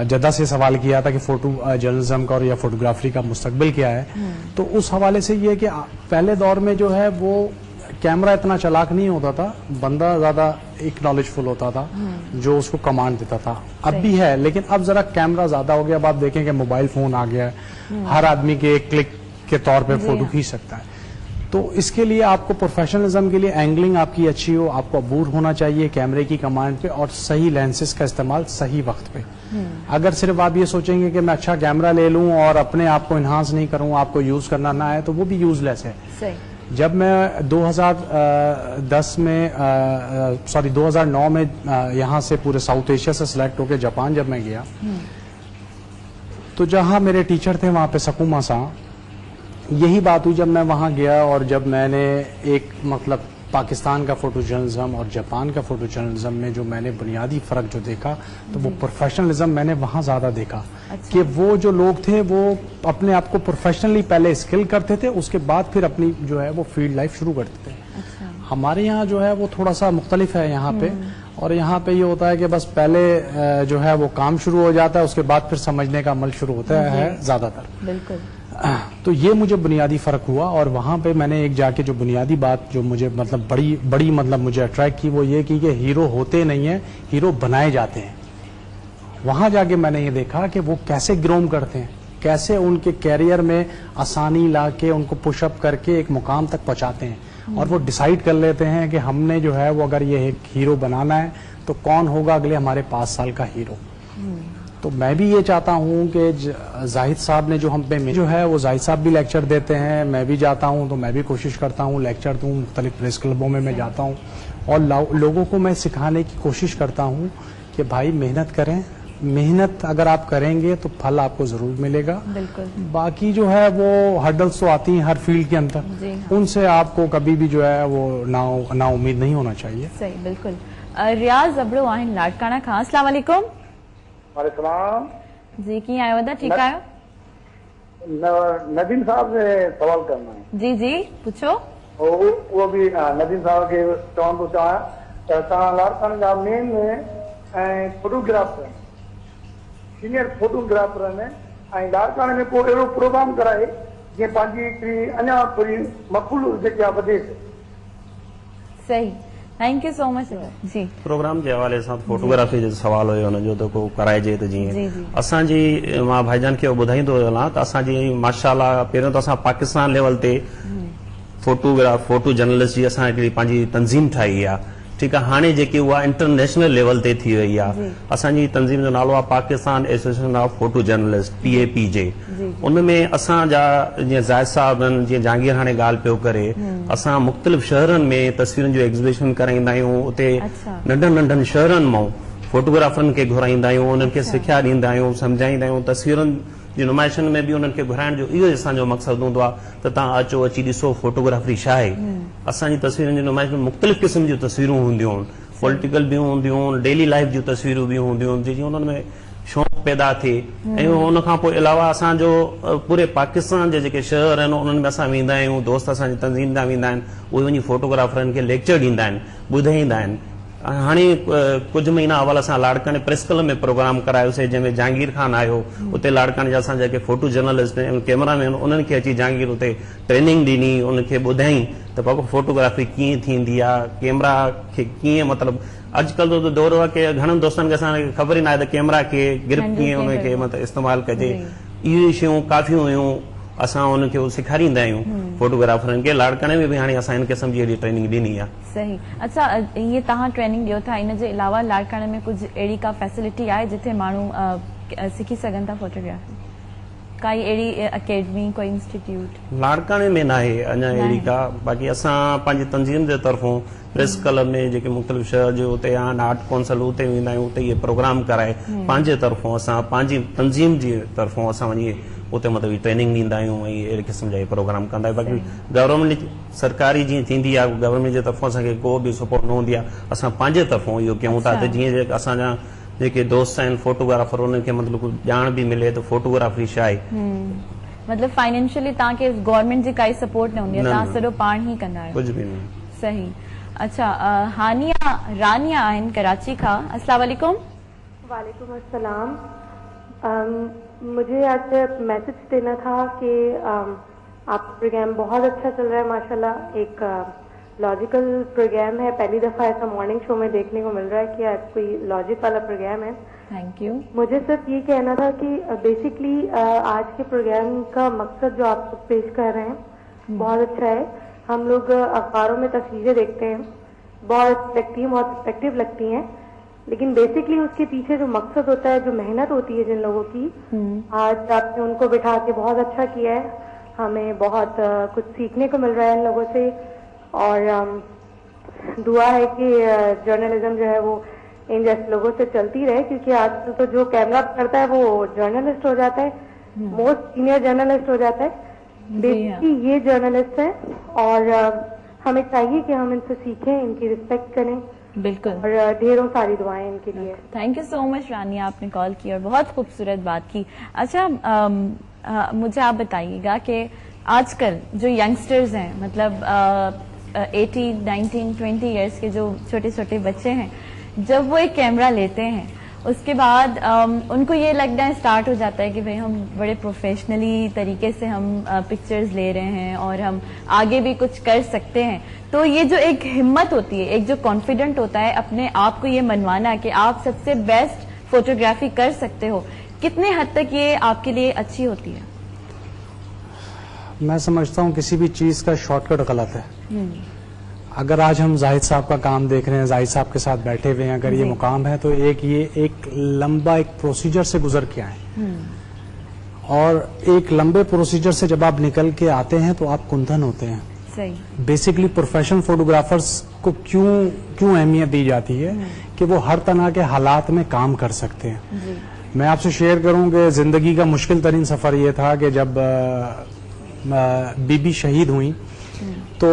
جدہ سے سوال کیا تھا کہ فوٹو جرنلزم کا اور یا فوٹوگرافی کا مستقبل کیا ہے، تو اس حوالے سے یہ کہ پہلے دور میں جو ہے وہ कैमरा इतना चालाक नहीं होता था, बंदा ज्यादा एक नॉलेजफुल होता था जो उसको कमांड देता था। अब भी है, लेकिन अब जरा कैमरा ज्यादा हो गया। अब आप देखें कि मोबाइल फोन आ गया है, हर आदमी के एक क्लिक के तौर पे फोटो खींच सकता है। तो इसके लिए आपको प्रोफेशनलिज्म के लिए एंगलिंग आपकी अच्छी हो, आपको अबूर होना चाहिए कैमरे की कमांड पे, और सही लेंसेज का इस्तेमाल सही वक्त पे। अगर सिर्फ आप ये सोचेंगे कि मैं अच्छा कैमरा ले लूं और अपने आप को इन्हांस नहीं करूं, आपको यूज करना ना है, तो वो भी यूजलेस है। सही। जब मैं 2010 में 2009 में यहाँ से पूरे साउथ एशिया से सिलेक्ट होकर जापान जब मैं गया, तो जहाँ मेरे टीचर थे वहाँ पे सकुमा सा, यही बात हुई जब मैं वहाँ गया और जब मैंने एक मतलब पाकिस्तान का फोटो जर्नलिज्म और जापान का फोटो जर्नलिज्म में जो मैंने बुनियादी फर्क जो देखा, तो वो प्रोफेशनलिज्म मैंने वहाँ ज्यादा देखा। कि वो जो लोग थे वो अपने आप को प्रोफेशनली पहले स्किल करते थे, उसके बाद फिर अपनी जो है वो फील्ड लाइफ शुरू करते थे। हमारे यहाँ जो है वो थोड़ा सा मुख्तलिफ है यहाँ पे, और यहाँ पे ये होता है कि बस पहले जो है वो काम शुरू हो जाता है, उसके बाद फिर समझने का अमल शुरू होता है ज्यादातर। बिल्कुल। तो ये मुझे बुनियादी फर्क हुआ, और वहां पे मैंने एक जाके जो बुनियादी बात जो मुझे मतलब बड़ी मतलब मुझे अट्रैक्ट की, वो ये की कि हीरो होते नहीं है, हीरो बनाए जाते हैं। वहां जाके मैंने ये देखा कि वो कैसे ग्रोम करते हैं, कैसे उनके कैरियर में आसानी ला के उनको पुशअप करके एक मुकाम तक पहुंचाते हैं, और वो डिसाइड कर लेते हैं कि हमने जो है वो अगर ये एक हीरो बनाना है तो कौन होगा अगले हमारे 5 साल का हीरो। तो मैं भी ये चाहता हूँ कि जाहिद साहब ने जो हम पे जो है वो जाहिद साहब भी लेक्चर देते हैं, मैं भी जाता हूँ, तो मैं भी कोशिश करता हूँ लेक्चर दूँ, मुख्तलिफ प्रेस क्लबों में मैं जाता हूँ और लोगों को मैं सिखाने की कोशिश करता हूँ कि भाई मेहनत करें, मेहनत अगर आप करेंगे तो फल आपको जरूर मिलेगा। बिल्कुल। बाकी जो है वो हर्डल्स तो आती हैं हर फील्ड के अंदर, उनसे आपको कभी भी जो है वो ना उम्मीद नहीं होना चाहिए। सही, बिल्कुल। रियाज अबड़ो आहिनि लाड़काना खां। अस्सलाम वालेकुम। वालेकुम जी, कीअं आहियो वदा? ठीकु आहियो? नदीम साहब से सवाल करना है। जी जी, पुछो। वो भी नदीम साहब के चवण थो चाहियां त तव्हां लाड़काने जा मेन फोटोग्राफर, सीनियर फोटोग्राफर आहिनि, ऐं लाड़काने में को अहिड़ो प्रोग्राम कराए जीअं पंहिंजी हिकिड़ी अञा थोरी मक़बूल जेकी आहे वधे। सही, थैंक यू सो मच। जी, प्रोग्राम के हवाले से फोटोग्राफी जो सवाल हो उन जो को कराइजे तो जी, जी। जी असांजी मां भाईजान के ॿुधाईंदो हलां त असांजी माशाल्लाह पहिरियों तो असां पाकिस्तान लेवल ते फोटो जर्नलिस्ट जी असां हिकिड़ी पंहिंजी तंज़ीम ठाही आहे। ठीक है, हाणे जेकी उहा इंटरनेशनल लेवल ते थी वई आहे। असांजी तंज़ीम जो नालो आहे Pakistan association of photo journalist PAPJ। उनमें असांजा जीअं जायद साहब जीअं जहांगीर हाणे ॻाल्हि पियो करे, असां मुख़्तलिफ़ शहरनि में तस्वीरुनि जो एग्ज़िबिशन कराईंदा आहियूं। उते नंढनि नंढनि शहरनि मां फोटोग्राफरनि खे घुराईंदा आहियूं, उन्हनि खे सिख्या ॾींदा आहियूं, सम्झाईंदा आहियूं। तस्वीरुनि जी नुमाइशनि में भी उन्हनि खे घुराइण जो इहो असांजो मक़सदु हूंदो आहे त तव्हां अचो, अची ॾिसो फोटोग्राफरी छा आहे। असांजी तस्वीरुनि जी नुमाइश में मुख़्तलिफ़ क़िस्म जूं तस्वीरूं हूंदियूं आहिनि, पॉलिटिकल भी हूंदियूं, डेली लाइफ जूं तस्वीरूं भी हूंदियूं, जीअं उन्हनि में शौक़ु पैदा थिए। ऐं उन खां पोइ अलावा असांजो पूरे पाकिस्तान जे जेके शहर आहिनि उन्हनि में असां वेंदा आहियूं, दोस्त असांजी तंज़ीम जा वेंदा आहिनि, उहे वञी फोटोग्राफरनि खे लेक्चर ॾींदा आहिनि, ॿुधाईंदा आहिनि। हाणे कुझु महीना अवल असां लाड़काने प्रेस क्लब में प्रोग्राम करायोसीं, जंहिंमें जहांगीर खान आयो। उते लाड़काने जा असां जेके फोटो जर्नलिस्ट कैमरामैन उन्हनि खे अची जहांगीर उते ट्रेनिंग ॾिनी, उनखे ॿुधाई त बाबा फोटोग्राफी कीअं थींदी आहे, कैमरा खे कीअं मतिलबु अॼुकल्ह जो दौर आहे कि घणनि दोस्तनि खे असांखे ख़बर ई न आहे त कैमरा खे ग्रिप कीअं उनखे मतिलबु इस्तेमालु कजे। इहे शयूं काफ़ियूं हुयूं, असां उनखे सेखारींदा आहियूं फोटोग्राफरनि खे। लाड़काने में भी हाणे असां हिन क़िस्म जी अहिड़ी ट्रेनिंग ॾिनी आहे। सही। अच्छा, ये तव्हां ट्रेनिंग ॾियो था, इन जे अलावा लाड़काने में कुछ अहिड़ी का फैसिलिटी आहे जिथे माण्हू सिखी सघनि था फोटोग्राफी? काई अहिड़ी अकेडमी, कोई इंस्टीट्यूट? लाड़काने में न आहे अञा अहिड़ी का। बाक़ी असां पंहिंजी तंज़ीम जे तरफ़ों प्रेस क्लब में जेके मुख़्तलिफ़ शहर जो उते आहिनि, आर्ट काउंसिल उते वेंदा आहियूं, उते इहे प्रोग्राम कराए पंहिंजे तरफ़ों असां पंहिंजी तंज़ीम जी तरफ़ों असां वञी उते मतिलबु ट्रेनिंग ॾींदा आहियूं ऐं अहिड़े क़िस्म जा प्रोग्राम कंदा आहियूं। बाक़ी गवर्नमेंट सरकारी जीअं थींदी आहे, गवर्नमेंट जे तरफ़ों असांखे को बि सपोर्ट न हूंदी आहे, असां पंहिंजे तरफ़ों इहो कयूं था। त जीअं असांजा जेके दोस्त आहिनि फोटोग्राफर, उन्हनि खे मतिलबु ॼाण बि मिले त फोटोग्राफी छा आहे। मतलब फाइनेंशियली तव्हांखे गवर्नमेंट जी काई सपोर्ट न हूंदी आहे, तव्हां सॼो पाण ई कंदा आहियो? कुझु बि न। सही। अच्छा, हानिया रानिया आहिनि कराची खां। अस्सलाम वालेकुम। वालेकुम अस्सलाम। मुझे आज मैसेज देना था कि आपका प्रोग्राम बहुत अच्छा चल रहा है माशाल्लाह। एक लॉजिकल प्रोग्राम है, पहली दफा ऐसा मॉर्निंग शो में देखने को मिल रहा है कि आज कोई लॉजिक वाला प्रोग्राम है। Thank you. मुझे सिर्फ ये कहना था कि बेसिकली आज के प्रोग्राम का मकसद जो आप लोग पेश कर रहे हैं बहुत अच्छा है। हम लोग अखबारों में तस्वीरें देखते हैं, बहुत अच्छी लगती हैं, बहुत इफेक्टिव लगती हैं, लेकिन बेसिकली उसके पीछे जो मकसद होता है, जो मेहनत होती है जिन लोगों की, आज आपने उनको बिठा के बहुत अच्छा किया है। हमें बहुत कुछ सीखने को मिल रहा है इन लोगों से, और दुआ है कि जर्नलिज्म जो है वो इन जैसे लोगों से चलती रहे, क्योंकि आजकल तो जो कैमरा करता है वो जर्नलिस्ट हो जाता है, मोस्ट सीनियर जर्नलिस्ट हो जाता है। बेसिकली ये जर्नलिस्ट है, और हमें चाहिए कि हम इनसे सीखें, इनकी रिस्पेक्ट करें। बिल्कुल, और ढेरों सारी दुआएं इनके लिए। थैंक यू सो मच रानी, आपने कॉल की और बहुत खूबसूरत बात की। अच्छा, मुझे आप बताइएगा कि आजकल जो यंगस्टर्स हैं, मतलब 18, 19, 20 इयर्स के जो छोटे छोटे बच्चे हैं, जब वो एक कैमरा लेते हैं उसके बाद उनको ये लगना स्टार्ट हो जाता है कि भाई हम बड़े प्रोफेशनली तरीके से हम पिक्चर्स ले रहे हैं और हम आगे भी कुछ कर सकते हैं। तो ये जो एक हिम्मत होती है, एक जो कॉन्फिडेंट होता है अपने आप को ये मनवाना कि आप सबसे बेस्ट फोटोग्राफी कर सकते हो, कितने हद तक ये आपके लिए अच्छी होती है? मैं समझता हूँ किसी भी चीज का शॉर्टकट गलत है। अगर आज हम जाहिद साहब का काम देख रहे हैं, जाहिद साहब के साथ बैठे हुए हैं, अगर ये मुकाम है तो ये एक लंबा एक प्रोसीजर से गुजर के आए, और एक लंबे प्रोसीजर से जब आप निकल के आते हैं तो आप कुंदन होते हैं। सही। बेसिकली प्रोफेशनल फोटोग्राफर्स को क्यों अहमियत दी जाती है कि वो हर तरह के हालात में काम कर सकते हैं। मैं आपसे शेयर करूं कि जिंदगी का मुश्किल तरीन सफर ये था कि जब बीबी शहीद हुई तो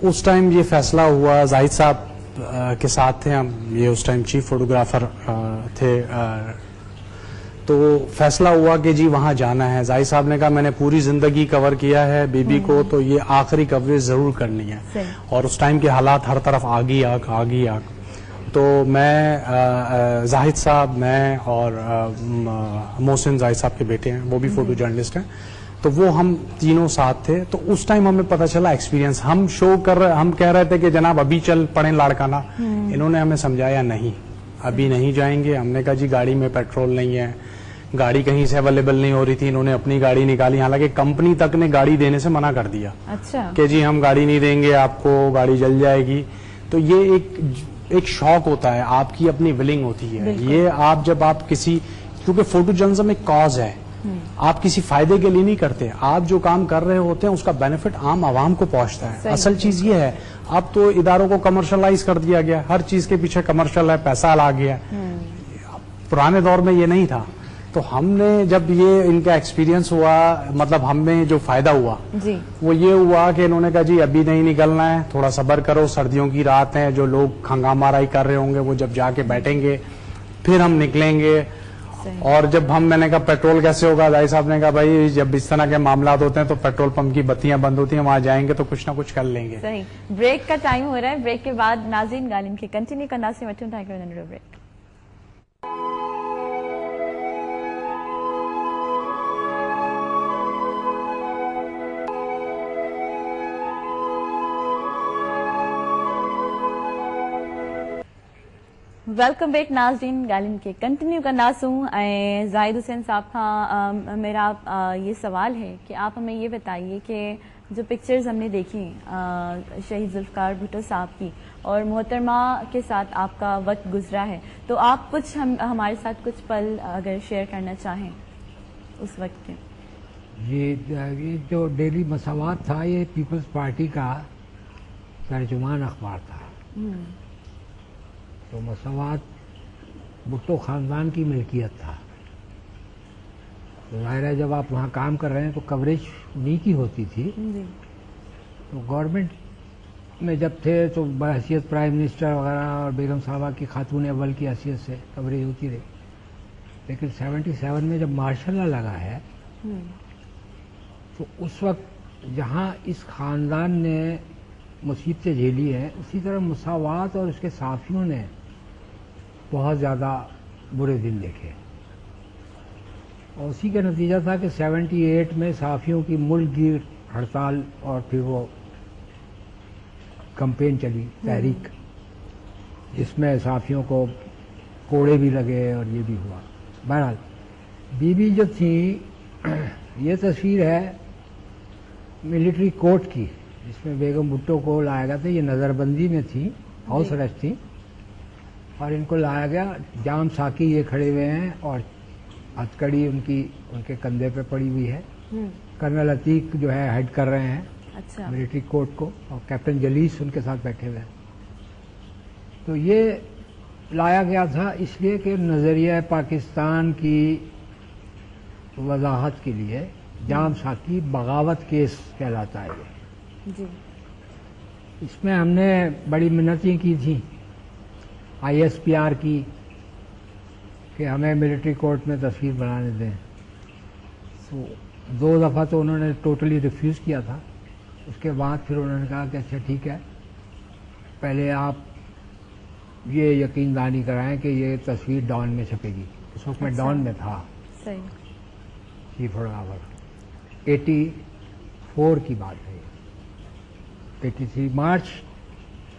उस टाइम ये फैसला हुआ, जाहिद साहब के साथ थे हम, ये उस टाइम चीफ फोटोग्राफर थे, तो फैसला हुआ कि जी वहां जाना है। जाहिद साहब ने कहा मैंने पूरी जिंदगी कवर किया है बीबी को, तो ये आखिरी कवरेज जरूर करनी है, और उस टाइम के हालात हर तरफ आग ही आग। तो मैं, जाहिद साहब, मैं और मोहसिन जाहिद साहब के बेटे हैं, वो भी फोटो जर्नलिस्ट हैं, तो वो हम तीनों साथ थे। तो उस टाइम हमें पता चला एक्सपीरियंस, हम कह रहे थे कि जनाब अभी चल पड़े लाड़काना, इन्होंने हमें समझाया नहीं, अभी नहीं जाएंगे। हमने कहा जी गाड़ी में पेट्रोल नहीं है, गाड़ी कहीं से अवेलेबल नहीं हो रही थी, इन्होंने अपनी गाड़ी निकाली, हालांकि कंपनी तक ने गाड़ी देने से मना कर दिया। अच्छा। कि जी हम गाड़ी नहीं देंगे आपको, गाड़ी जल जाएगी। तो ये एक शौक होता है, आपकी अपनी विलिंग होती है। ये आप जब आप किसी, क्योंकि फोटो जर्नलिज्म एक कॉज है, आप किसी फायदे के लिए नहीं करते, आप जो काम कर रहे होते हैं उसका बेनिफिट आम आवाम को पहुंचता है। असल चीज ये है, अब तो इदारों को कमर्शलाइज कर दिया गया, हर चीज के पीछे कमर्शियल है, पैसा आ गया। पुराने दौर में ये नहीं था। तो हमने जब ये इनका एक्सपीरियंस हुआ, मतलब हमें जो फायदा हुआ जी, वो ये हुआ कि इन्होंने कहा जी अभी नहीं निकलना है, थोड़ा सब्र करो, सर्दियों की रात है, जो लोग हंगामाराई कर रहे होंगे वो जब जाके बैठेंगे फिर हम निकलेंगे। और जब मैंने कहा पेट्रोल कैसे होगा, जाहिद साहब ने कहा भाई जब इस तरह के मामलात होते हैं तो पेट्रोल पंप की बत्तियां बंद होती हैं, वहां जाएंगे तो कुछ ना कुछ कर लेंगे। सही। ब्रेक का टाइम हो रहा है, ब्रेक के बाद नाज़रीन गालिम के कंटिन्यू करना से ब्रेक। वेलकम बैक नाज़रीन, गालिन के कंटिन्यू करना सूं। जाहिद हुसैन साहब का मेरा ये सवाल है कि आप हमें ये बताइए कि जो पिक्चर्स हमने देखी शहीद जुल्फ़िकार भुट्टो साहब की और मोहतरमा के साथ आपका वक्त गुजरा है, तो आप कुछ हमारे साथ कुछ पल अगर शेयर करना चाहें उस वक्त के। ये जो डेली मसावात था, ये पीपल्स पार्टी का तर्जुमान अखबार था। तो मसावात भुट्टो खानदान की मिल्कियत था। तो जाहिर है जब आप वहाँ काम कर रहे हैं तो कवरेज उन्हीं की होती थी। तो गवर्नमेंट में जब थे तो बहैसियत प्राइम मिनिस्टर वगैरह और बेगम साहबा की खातून अव्वल की हैसियत से कवरेज होती रही। लेकिन 77 में जब मार्शल लॉ लगा है तो उस वक्त जहाँ इस खानदान ने मुसीबतें झेली हैं, उसी तरह मसावात और उसके साथियों ने बहुत ज़्यादा बुरे दिन देखे। और उसी का नतीजा था कि 78 में साफियों की मुल्क गिर हड़ताल और फिर वो कैंपेन चली, तहरीक, जिसमें साफियों को कोड़े भी लगे और ये भी हुआ। बहरहाल बीबी जो थी, ये तस्वीर है मिलिट्री कोर्ट की, जिसमें बेगम भुट्टो को लाया गया था। ये नज़रबंदी में थी, हाउस अरेस्ट थी, और इनको लाया गया। जाम साकी ये खड़े हुए हैं और हथकड़ी उनके कंधे पे पड़ी हुई है। कर्नल अतीक जो है हेड कर रहे हैं अच्छा। मिलिट्री कोर्ट को, और कैप्टन जलीस उनके साथ बैठे हुए हैं। तो ये लाया गया था इसलिए कि नज़रिया पाकिस्तान की वजाहत के लिए जाम साकी बगावत केस कहलाता है ये। जी। इसमें हमने बड़ी मिन्नतें की थी ISPR की कि हमें मिलिट्री कोर्ट में तस्वीर बनाने दें। तो 2 दफ़ा तो उन्होंने टोटली रिफ्यूज़ किया था। उसके बाद फिर उन्होंने कहा कि अच्छा ठीक है, पहले आप ये यकीन दहानी कराएं कि ये तस्वीर डॉन में छपेगी। उस वक्त मैं डॉन में था, सही। Chief photographer. 84 की बात है, 83 मार्च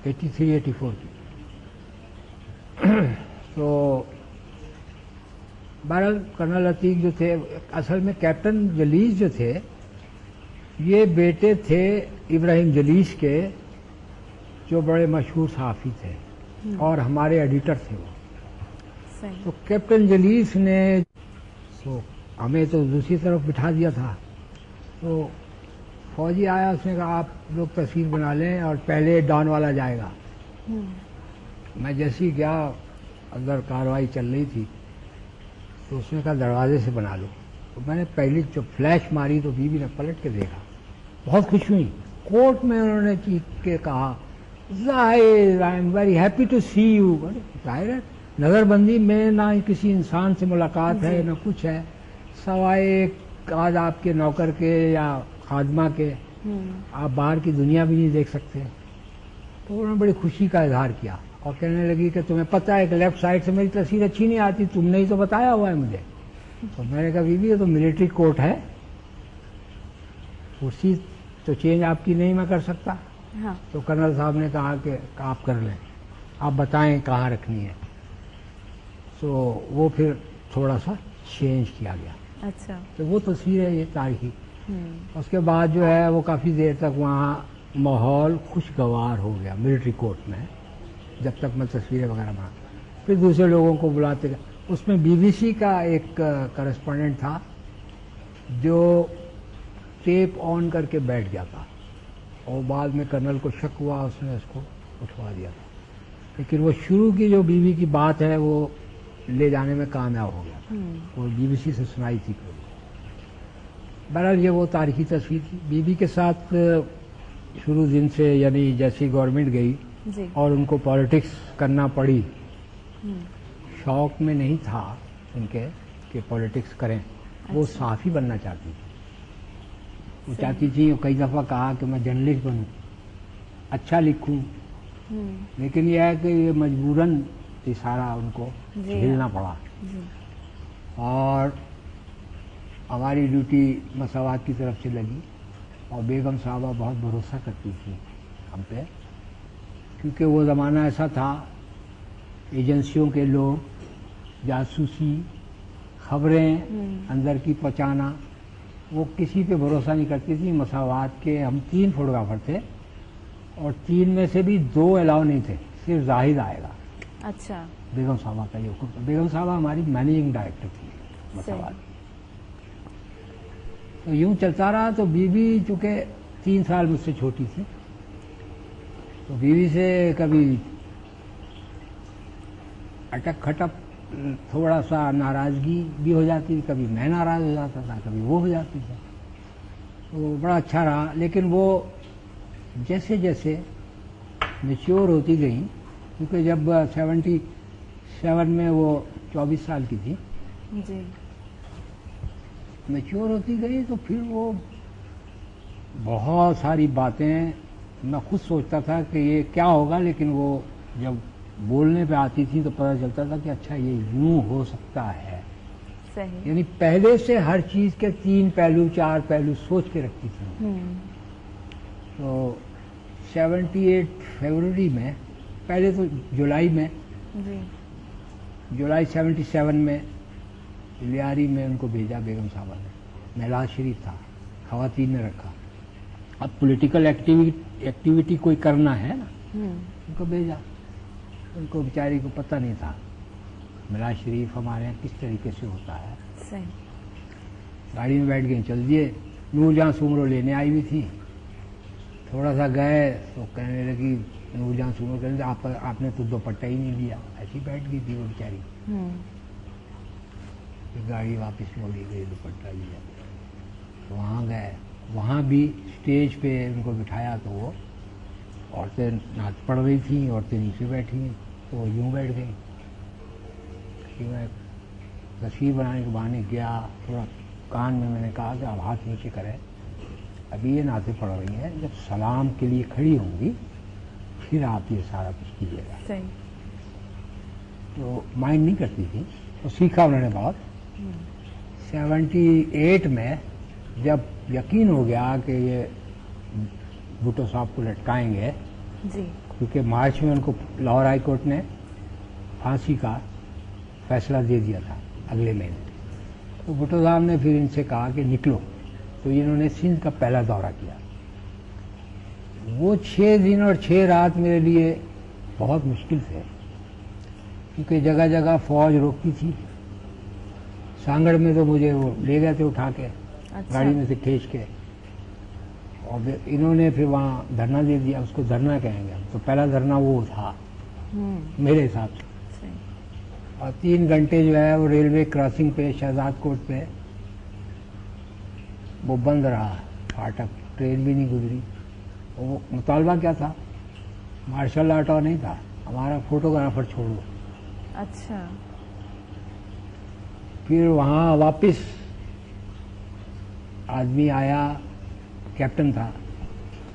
84 की। तो बहरहाल कर्नल अतीक जो थे, असल में कैप्टन जलीस जो थे, ये बेटे थे इब्राहिम जलीस के, जो बड़े मशहूर सहाफ़ी थे और हमारे एडिटर थे वो। सही। तो कैप्टन जलीस ने हमें तो दूसरी तरफ बिठा दिया था। तो फौजी आया, उसने कहा आप लोग तस्वीर बना लें और पहले डॉन वाला जाएगा। मैं जैसे ही गया, अंदर कार्रवाई चल रही थी, तो उसने कहा दरवाजे से बना लो। तो मैंने पहली जो फ्लैश मारी तो बीबी ने पलट के देखा, बहुत खुश हुई। कोर्ट में उन्होंने चीख के कहा, Zahir I am very happy to see you. जाहिर है नज़रबंदी में ना किसी इंसान से मुलाकात है ना कुछ है, सवाए आज आपके नौकर के या खादमा के, आप बाहर की दुनिया भी नहीं देख सकते। तो उन्होंने बड़ी खुशी का इजहार किया और कहने लगी कि तुम्हें पता है कि लेफ्ट साइड से मेरी तस्वीर अच्छी नहीं आती, तुमने ही तो बताया हुआ है मुझे। तो मैंने कहा बीबी ये तो मिलिट्री कोर्ट है, कुर्सी तो चेंज आपकी नहीं मैं कर सकता। हाँ। तो कर्नल साहब ने कहा कि आप कर लें, आप बताएं कहाँ रखनी है। तो वो फिर थोड़ा सा चेंज किया गया। अच्छा। तो वो तस्वीर है ये तारीखी। उसके बाद जो है वो काफ़ी देर तक वहाँ माहौल खुशगवार हो गया मिलिट्री कोर्ट में, जब तक मैं तस्वीरें वगैरह बना। फिर दूसरे लोगों को बुलाते गए। उसमें BBC का एक करस्पॉन्डेंट था जो टेप ऑन करके बैठ गया था, और बाद में कर्नल को शक हुआ, उसने उसको उठवा दिया था। लेकिन वो शुरू की जो बीबी की बात है वो ले जाने में कामयाब हो गया। वो BBC से सुनाई थी पूरी। बहरहाल ये वो तारीखी तस्वीर थी। बीबी के साथ शुरू दिन से, यानी जैसी गवर्नमेंट गई जी। और उनको पॉलिटिक्स करना पड़ी, शौक में नहीं था उनके कि पॉलिटिक्स करें। वो सहाफ़ी बनना चाहती थी। वो चाहती थी, कई दफ़ा कहा कि मैं जर्नलिस्ट बनूं, अच्छा लिखूं, लेकिन यह है कि ये मजबूरन सारा उनको झेलना पड़ा। और हमारी ड्यूटी मसावात की तरफ से लगी, और बेगम साहबा बहुत भरोसा करती थी हम पे, क्योंकि वो ज़माना ऐसा था, एजेंसियों के लोग, जासूसी, खबरें अंदर की पहुँचाना, वो किसी पे भरोसा नहीं करती थी। मसावात के हम 3 फोटोग्राफर थे, और 3 में से भी 2 अलाउ नहीं थे, सिर्फ जाहिद आएगा। अच्छा। बेगम साहबा का ये हुक्म। बेगम साहबा हमारी मैनेजिंग डायरेक्टर थी मसावात। तो यूं चलता रहा। तो बीबी चूँकि 3 साल मुझसे छोटी थी, तो बीबी से कभी अटक खटक, थोड़ा सा नाराज़गी भी हो जाती, कभी मैं नाराज़ हो जाता था, कभी वो हो जाती थी। तो बड़ा अच्छा रहा। लेकिन वो जैसे जैसे मैच्योर होती गई, क्योंकि जब 77 में वो 24 साल की थी, जी। मैच्योर होती गई, तो फिर वो बहुत सारी बातें मैं खुद सोचता था कि ये क्या होगा, लेकिन वो जब बोलने पे आती थी तो पता चलता था कि अच्छा ये यूं हो सकता है। सही। यानी पहले से हर चीज़ के 3 पहलू 4 पहलू सोच के रखती थी। तो 78 फरवरी में, पहले तो जुलाई में, जी जुलाई 77 में लियारी में उनको भेजा बेगम साहबा ने। मेलाद शरीफ था, खवातीन ने रखा। अब पॉलिटिकल एक्टिविटी कोई करना है ना, उनको भेजा। उनको बेचारी को पता नहीं था मेलाद शरीफ हमारे यहाँ किस तरीके से होता है। सही। गाड़ी में बैठ गए, चल दिए। नूरजहां सुमरो लेने आई हुई थी। थोड़ा सा गए तो कहने लगी, नूरजहां सुमरो कहने लगी, आपने तो दुपट्टा ही नहीं लिया। ऐसी बैठ गई थी वो बेचारी। फिर गाड़ी वापस मोड़ी गई, दुपट्टा लिया। तो वहाँ गए, वहाँ भी स्टेज पे उनको बिठाया तो वो औरतें नाच पढ़ रही थी, औरतें नीचे बैठी, तो वो यूँ बैठ गई। कि मैं तस्वीर बनाने के बहाने गया, थोड़ा कान में मैंने कहा कि आप हाथ नीचे करें, अभी ये नाते पढ़ रही हैं, जब सलाम के लिए खड़ी होंगी फिर आप ये सारा कुछ कीजिएगा। सही। तो माइंड नहीं करती थी, तो सीखा उन्होंने बहुत। 78 में जब यकीन हो गया कि ये भुट्टो साहब को लटकाएंगे, जी क्योंकि मार्च में उनको लाहौर हाई कोर्ट ने फांसी का फैसला दे दिया था अगले महीने, तो भुट्टो साहब ने फिर इनसे कहा कि निकलो। तो इन्होंने सिंध का पहला दौरा किया। वो 6 दिन और 6 रात मेरे लिए बहुत मुश्किल थे, क्योंकि जगह जगह फौज रोकती थी। सांगड़ में तो मुझे वो ले गए थे उठा के, गाड़ी में से खींच के, और इन्होंने फिर वहाँ धरना दे दिया। उसको धरना कहेंगे हम, तो पहला धरना वो था मेरे हिसाब से। और 3 घंटे जो है वो रेलवे क्रॉसिंग पे, शहजाद कोट पे वो बंद रहा फाटक, ट्रेन भी नहीं गुजरी। वो मुतालबा क्या था, मार्शल आर्ट नहीं था, हमारा फोटोग्राफर छोड़ो। अच्छा। फिर वहाँ वापस आदमी आया, कैप्टन था,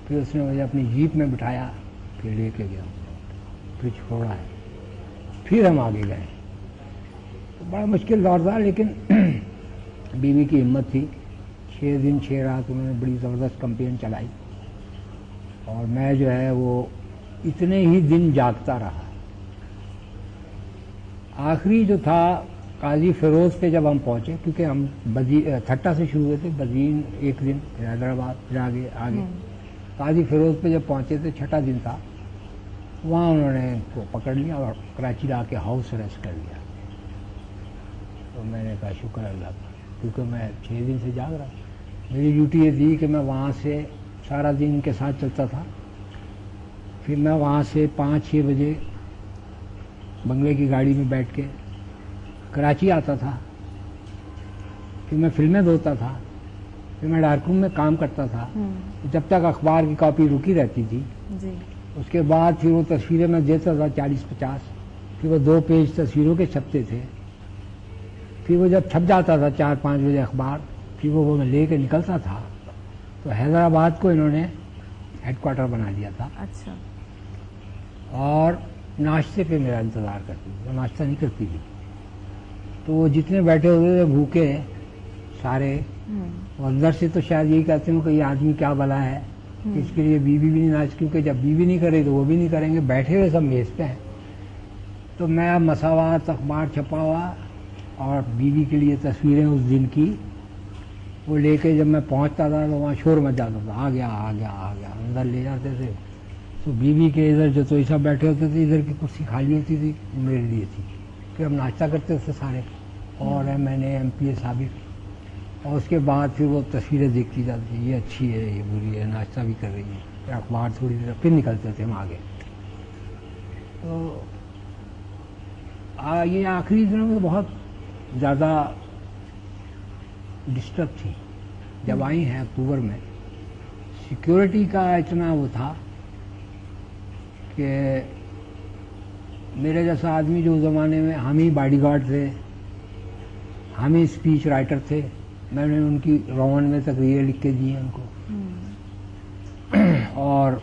फिर उसने मुझे अपनी जीप में बिठाया, फिर लेके गया, फिर छोड़ा है, फिर हम आगे गए। तो बड़ा मुश्किल दौर था, लेकिन बीवी की हिम्मत थी। 6 दिन 6 रात उन्होंने बड़ी ज़बरदस्त कैंपेन चलाई, और मैं जो है वो इतने ही दिन जागता रहा। आखिरी जो था काजी फिरोज पे जब हम पहुंचे, क्योंकि हम थट्टा से शुरू हुए थे, बजीन एक दिन, फिर हैदराबाद, फिर आगे काजी फिरोज पे जब पहुंचे थे, 6ठा दिन था, वहाँ उन्होंने को पकड़ लिया और कराची ला के हाउस अरेस्ट कर लिया। तो मैंने कहा शुक्र अल्लाह का, क्योंकि मैं 6 दिन से जाग रहा। मेरी ड्यूटी ये थी कि मैं वहाँ से सारा दिन इनके साथ चलता था, फिर मैं वहाँ से 5-6 बजे बंगले की गाड़ी में बैठ के कराची आता था, फिर मैं फिल्में धोता था, फिर मैं डार्करूम में काम करता था, जब तक अखबार की कॉपी रुकी रहती थी। जी। उसके बाद फिर वो तस्वीरें मैं देता था 40-50, फिर वो 2 पेज तस्वीरों के छपते थे। फिर वो जब छप जाता था 4-5 बजे अखबार, फिर वो मैं ले के निकलता था। तो हैदराबाद को इन्होंने हेडक्वार्टर बना दिया था। अच्छा। और नाश्ते पे मेरा इंतज़ार करती थी, वो नाश्ता नहीं करती थी। तो वो जितने बैठे हुए थे भूखे सारे, और अंदर से तो शायद यही कहते हो कि ये आदमी क्या भला है, इसके लिए बीवी भी नहीं नाच, क्योंकि जब बीवी नहीं करे तो वो भी नहीं करेंगे, बैठे हुए सब मेज पे हैं। तो मैं मसावात अखबार छपा हुआ और बीवी के लिए तस्वीरें उस दिन की वो लेके जब मैं पहुंचता था तो वहाँ शोर मच जाता था, आ गया आ गया आ गया, अंदर ले जाते थे। तो बीवी के इधर जो तो सब बैठे होते थे, इधर की कुर्सी खाली होती थी, मेरे लिए थी। फिर हम नाश्ता करते थे सारे, और मैंने MPA साबित, और उसके बाद फिर वो तस्वीरें देखती जाती, ये अच्छी है, ये बुरी है, नाश्ता भी कर रही है, फिर अखबार थोड़ी देर, फिर निकलते थे हम आगे। तो ये आखिरी दिनों में बहुत ज़्यादा डिस्टर्ब थी। जब आई हैं अक्टूबर में, सिक्योरिटी का इतना वो था कि मेरे जैसा आदमी जो उस ज़माने में, हम ही बॉडीगार्ड थे, हम ही स्पीच राइटर थे। मैंने उनकी रोमन में तकरीरें लिख के दी हैं उनको, और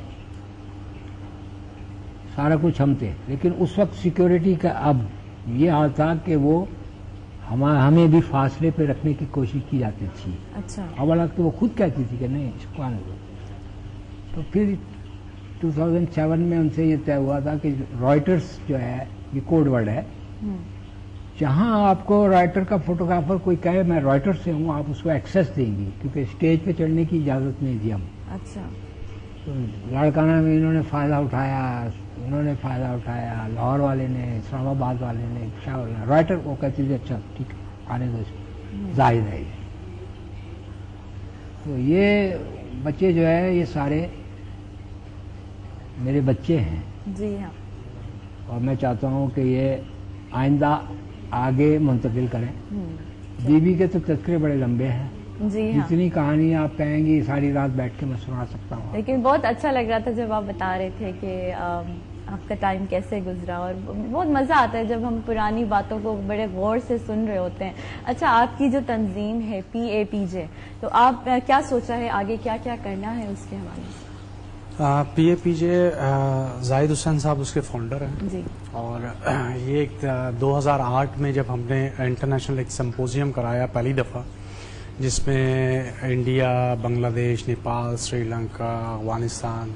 सारा कुछ हम थे। लेकिन उस वक्त सिक्योरिटी का अब ये हाल था कि वो हमें भी फासले पे रखने की कोशिश की जाती थी। अच्छा। अवल तो वो खुद कहती थी कि नहीं इसको आने दो। तो फिर 2007 में उनसे ये तय हुआ था कि रॉयटर्स जो है ये कोड वर्ड है, जहां आपको रॉयटर का फोटोग्राफर कोई कहे मैं रॉयटर से हूं, आप उसको एक्सेस देंगी, क्योंकि स्टेज पे चढ़ने की इजाजत नहीं दी हम। अच्छा। तो लाड़काना में इन्होंने फायदा उठाया, लाहौर वाले ने, इस्लामाबाद वाले ने, शाह रॉयटर वो कहते थे अच्छा ठीक है आने दो इसको, जाहिर है। तो ये बच्चे जो है ये सारे मेरे बच्चे हैं जी हाँ। और मैं चाहता हूँ कि ये आइंदा आगे मुंतकिल करें। बीबी के तो तज़किरे बड़े लंबे हैं, जी हाँ। जितनी कहानी आप कहेंगी सारी रात बैठ के मैं सुना सकता हूँ। लेकिन बहुत अच्छा लग रहा था जब आप बता रहे थे कि आपका टाइम कैसे गुजरा, और बहुत मज़ा आता है जब हम पुरानी बातों को बड़े गौर से सुन रहे होते हैं। अच्छा, आपकी जो तंजीम है PAPJ, तो आप क्या सोचा है आगे क्या क्या करना है उसके हवाले से? PAPJ जाहिद हुसैन साहब उसके फाउंडर हैं जी। और ये 2008 में जब हमने इंटरनेशनल एक सिम्पोजियम कराया पहली दफ़ा, जिसमें इंडिया, बांग्लादेश, नेपाल, श्रीलंका, अफगानिस्तान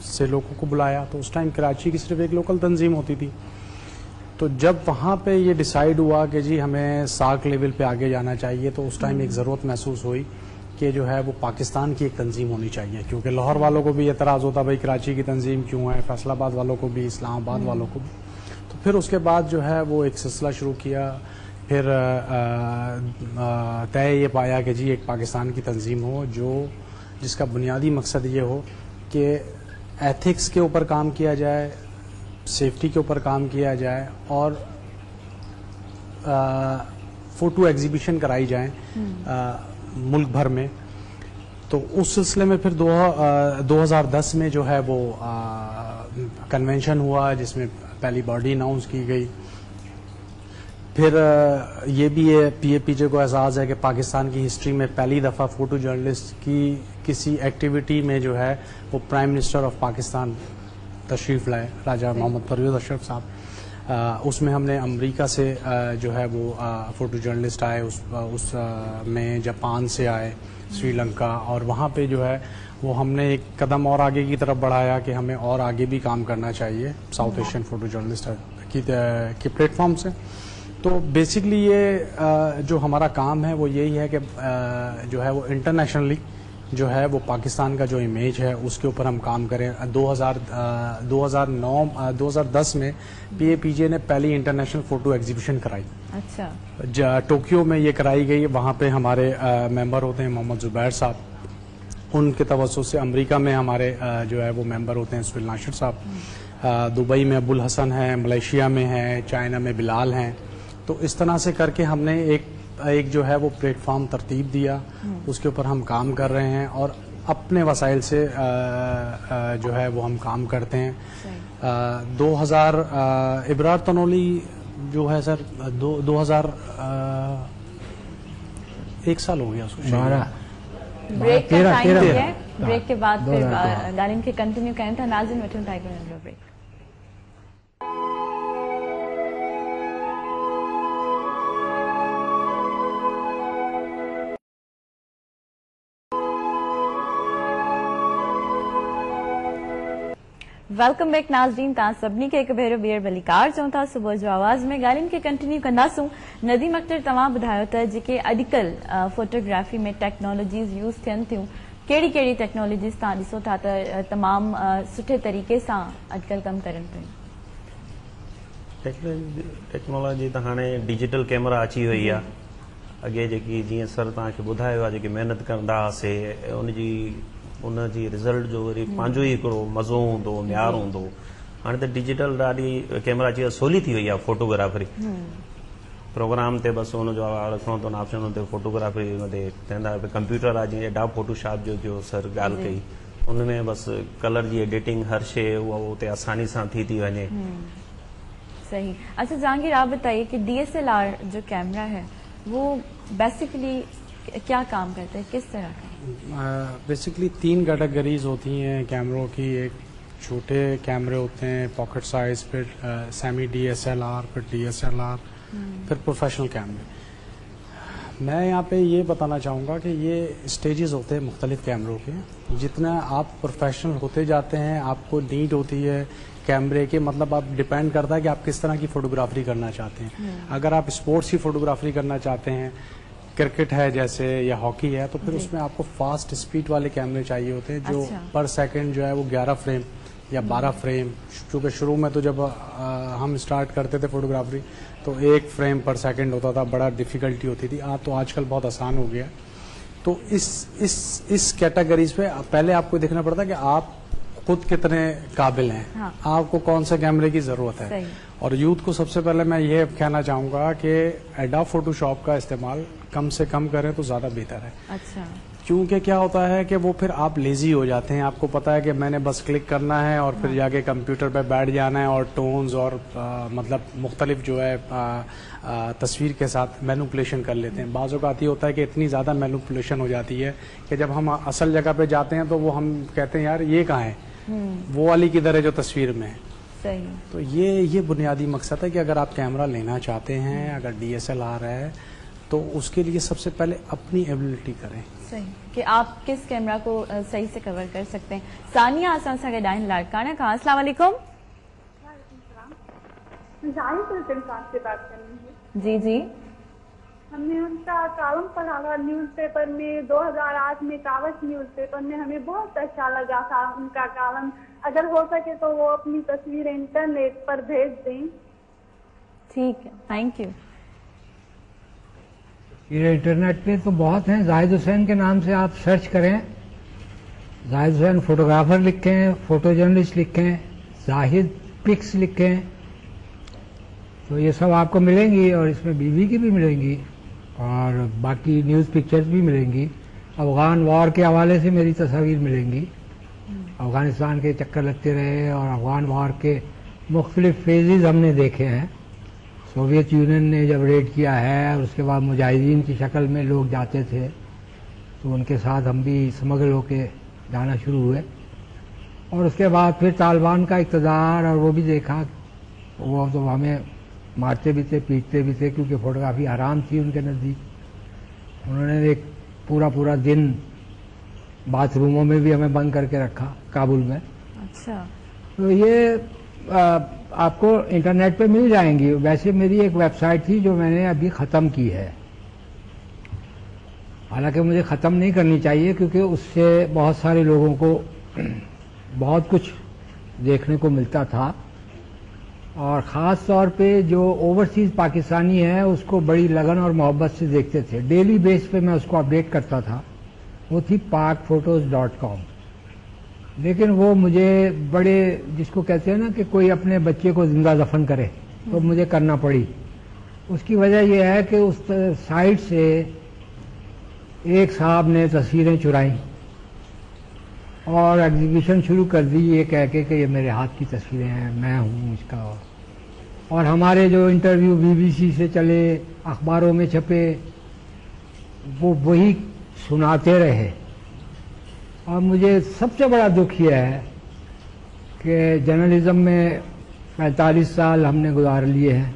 से लोगों को बुलाया, तो उस टाइम कराची की सिर्फ एक लोकल तंजीम होती थी। तो जब वहाँ पे ये डिसाइड हुआ कि जी हमें सार्क लेवल पे आगे जाना चाहिए, तो उस टाइम एक ज़रूरत महसूस हुई कि जो है वो पाकिस्तान की एक तंजीम होनी चाहिए, क्योंकि लाहौर वालों को भी एतराज़ होता भाई कराची की तंजीम क्यों है, फैसलाबाद वालों को भी, इस्लामाबाद वालों को भी। तो फिर उसके बाद जो है वो एक सिलसिला शुरू किया। फिर तय ये पाया कि जी एक पाकिस्तान की तंजीम हो जिसका बुनियादी मकसद ये हो कि एथिक्स के ऊपर काम किया जाए, सेफ्टी के ऊपर काम किया जाए और फ़ोटो एग्जीबिशन कराई जाए मुल्क भर में। तो उस सिलसिले में फिर 2010 में जो है वो कन्वेंशन हुआ, जिसमें पहली बॉडी अनाउंस की गई। फिर ये भी है PAPJ को एहसास है कि पाकिस्तान की हिस्ट्री में पहली दफ़ा फ़ोटो जर्नलिस्ट की किसी एक्टिविटी में जो है वो प्राइम मिनिस्टर ऑफ पाकिस्तान तशरीफ़ लाए, राजा मोहम्मद परवेज़ अशरफ साहब। उसमें हमने अमेरिका से जो है वो फ़ोटो जर्नलिस्ट आए, उस में जापान से आए, श्रीलंका, और वहाँ पे जो है वो हमने एक कदम और आगे की तरफ बढ़ाया कि हमें और आगे भी काम करना चाहिए साउथ एशियन फ़ोटो जर्नलिस्ट की प्लेटफॉर्म से। तो बेसिकली ये जो हमारा काम है वो यही है कि जो है वो इंटरनेशनली जो है वो पाकिस्तान का जो इमेज है उसके ऊपर हम काम करें। 2010 में PAPJ ने पहली इंटरनेशनल फ़ोटो एग्जीबिशन कराई। अच्छा। टोक्यो में ये कराई गई। वहाँ पे हमारे मेंबर होते हैं मोहम्मद जुबैर साहब, उनके तवज्जो से। अमेरिका में हमारे जो है वो मेंबर होते हैं सुहेल नाशिर साहब, दुबई में अबुल हसन है, मलेशिया में है, चाइना में बिलाल हैं। तो इस तरह से करके हमने एक जो है वो प्लेटफॉर्म तरतीब दिया, उसके ऊपर हम काम कर रहे हैं और अपने वसाइल से जो है वो हम काम करते हैं। 2000 इब्रार तनोली जो है सर 1 साल हो गया उसको। ब्रेक का टाइम हो गया, ब्रेक के बाद फिर गालिन के कंटिन्यू करें था। नाज़रीन वठूं टाइगर ब्रेक। वेलकम बैक नाज़रीन, तव्हां सभिनी खे हिकु भेरो ॿीहर भलीकार चऊं था। सुबुह जो आवाज़ में ॻाल्हियुनि खे कंटिन्यू कंदासूं। नदीम अख्तर, तव्हां ॿुधायो त जेके अॼुकल्ह फोटोग्राफी में टेक्नोलॉजीज़ यूज़ थियनि थियूं, कहिड़ी कहिड़ी टेक्नोलॉजीज़ तव्हां ॾिसो था त तमामु सुठे तरीक़े सां अॼुकल्ह कमु करनि पियूं? टेक्नोलॉजी त हाणे डिजिटल कैमरा अची वई आहे। अॻे जेकी जीअं सर तव्हांखे ॿुधायो आहे जेकी महिनत कंदा हुआसीं उनजी रिज़ल्ट जो वरी पंहिंजो ई हिकिड़ो मज़ो हूंदो, म्यार हूंदो। हाणे त डिजिटल ॾाढी कैमरा अची सवली थी वई आहे फोटोग्राफरी। प्रोग्राम ते बसि हुनजो रखणो अथव ऑप्शन हुते फोटोग्राफरी हुते थींदा। कंप्यूटर आहे जीअं एडोब फोटोशॉप जो सर ॻाल्हि कई, उनमें बसि कलर जी एडिटिंग हर शइ उहा उते आसानी सां थी वञे। सही। अच्छा जहांगीर, आप बताइए कि DSLR जो कैमरा है वो बेसिकली क्या काम करता है, किस तरह का? बेसिकली 3 कैटेगरीज होती हैं कैमरों की। एक छोटे कैमरे होते हैं पॉकेट साइज, फिर सेमी DSLR, फिर DSLR, फिर प्रोफेशनल कैमरे। میں یہاں پہ یہ بتانا چاہوں گا کہ یہ اسٹیجز ہوتے ہیں مختلف کیمروں کے. جتنا آپ پروفیشنل ہوتے جاتے ہیں آپ کو نیڈ ہوتی ہے کیمرے کے, مطلب آپ ڈپینڈ کرتا ہے کہ آپ کس طرح کی فوٹوگرافی کرنا چاہتے ہیں. اگر آپ اسپورٹس کی فوٹوگرافی کرنا چاہتے ہیں, کرکٹ ہے جیسے یا ہاکی ہے, تو پھر اس میں آپ کو فاسٹ اسپیڈ والے کیمرے چاہیے ہوتے ہیں جو پر سیکنڈ جو ہے وہ 11 فریم یا 12 فریم. چونکہ شروع میں تو جب ہم اسٹارٹ کرتے تھے فوٹوگرافی تو 1 فریم پر سیکنڈ ہوتا تھا, بڑا ڈیفیکلٹی ہوتی تھی. تو آج کل بہت آسان ہو گیا. تو اس کیٹیگریز پہ پہلے آپ کو دیکھنا پڑتا ہے کہ آپ خود کتنے قابل ہیں, آپ کو کون سے کیمرے کی ضرورت ہے. اور یوتھ کو سب سے پہلے میں یہ کہنا چاہوں گا کہ ایڈوب فوٹو شاپ کا استعمال کم سے کم کریں تو زیادہ بہتر ہے. اچھا. کیونکہ کیا ہوتا ہے کہ وہ پھر آپ لیزی ہو جاتے ہیں. آپ کو پتا ہے کہ میں نے بس کلک کرنا ہے اور پھر جا کے کمپیوٹر پہ بیٹھ جانا ہے اور ٹونز اور مطلب مختلف جو ہے تصویر کے ساتھ مینوپولیشن کر لیتے ہیں. بعض اوقات یہ ہوتا ہے کہ اتنی زیادہ مینوپولیشن ہو جاتی ہے کہ جب ہم اصل جگہ پہ جاتے ہیں تو وہ ہم کہتے ہیں یار یہ کہاں ہے, وہ والی کدھر ہے جو تصویر میں ہے. صحیح. تو یہ بنیادی مقصد ہے کہ اگر آپ کیمرہ لینا چاہتے ہیں, اگر DSLR ہے تو اس کے لیے سب سے پہلے اپنی ایبلٹی کریں. صحیح کہ آپ کس کیمرہ کو صحیح سے کور کر سکتے ہیں. ثانیہ آسان سا گڈائن لاڑکانہ کا. السلام علیکم. سے بات کرنی ہے. جی جی. ہم نے ان کا کالم پڑھا تھا نیوز پیپر میں 2008 میں, کاغذ نیوز پیپر میں. ہمیں بہت اچھا لگا تھا ان کا کالم. اگر ہو سکے تو وہ اپنی تصویریں انٹرنیٹ پر بھیج دیں. ٹھیک ہے, تھینک یو. یہ انٹرنیٹ پہ تو بہت ہیں. زاہد حسین کے نام سے آپ سرچ کریں, زاہد حسین فوٹوگرافر لکھیں, فوٹو جرنلسٹ لکھیں, زاہد پکس لکھیں, تو یہ سب آپ کو ملیں گی. اور اس میں بیوی کی بھی ملیں گی اور باقی نیوز پکچرز بھی ملیں گی. افغان وار کے حوالے سے میری تصاویر ملیں گی. افغانستان کے چکر لگتے رہے اور افغان وار کے مختلف فیزز ہم نے دیکھے ہیں. سوویت یونین نے جب ریڈ کیا ہے اور اس کے بعد مجاہدین کی شکل میں لوگ جاتے تھے تو ان کے ساتھ ہم بھی سمگل ہو کے جانا شروع ہوئے. اور اس کے بعد پھر طالبان کا اقتدار, اور وہ بھی دیکھا, وہ تو ہمیں مارتے بھی تھے, پیٹتے بھی تھے, کیونکہ فوٹوگرافی حرام تھی ان کے نزدیک. انہوں نے ایک پورا دن باتھ روموں میں بھی ہمیں بند کر کے رکھا کابل میں. اچھا. تو یہ آپ کو انٹرنیٹ پہ مل جائیں گی. ویسے میری ایک ویب سائٹ تھی جو میں نے ابھی ختم کی ہے, حالانکہ مجھے ختم نہیں کرنی چاہیے کیونکہ اس سے بہت سارے لوگوں کو بہت کچھ دیکھنے کو ملتا تھا, اور خاص طور پہ جو اوورسیز پاکستانی ہے اس کو بڑی لگن اور محبت سے دیکھتے تھے. ڈیلی بیس پہ میں اس کو اپڈیٹ کرتا تھا. وہ تھی pakphotos.com. لیکن وہ مجھے بڑے, جس کو کہتے ہیں نا کہ کوئی اپنے بچے کو زندہ دفن کرے, تو مجھے کرنا پڑی. اس کی وجہ یہ ہے کہ اس سائٹ سے ایک صاحب نے تصویریں چرائیں اور ایگزیبیشن شروع کر دی یہ کہہ کے کہ یہ میرے ہاتھ کی تصویریں ہیں, میں ہوں اس کا. اور ہمارے جو انٹرویو BBC سے چلے, اخباروں میں چھپے, وہ وہی سناتے رہے. اور مجھے سب سے بڑا دکھ یہ ہے کہ جرنلزم میں 45 سال ہم نے گزار لیے ہیں,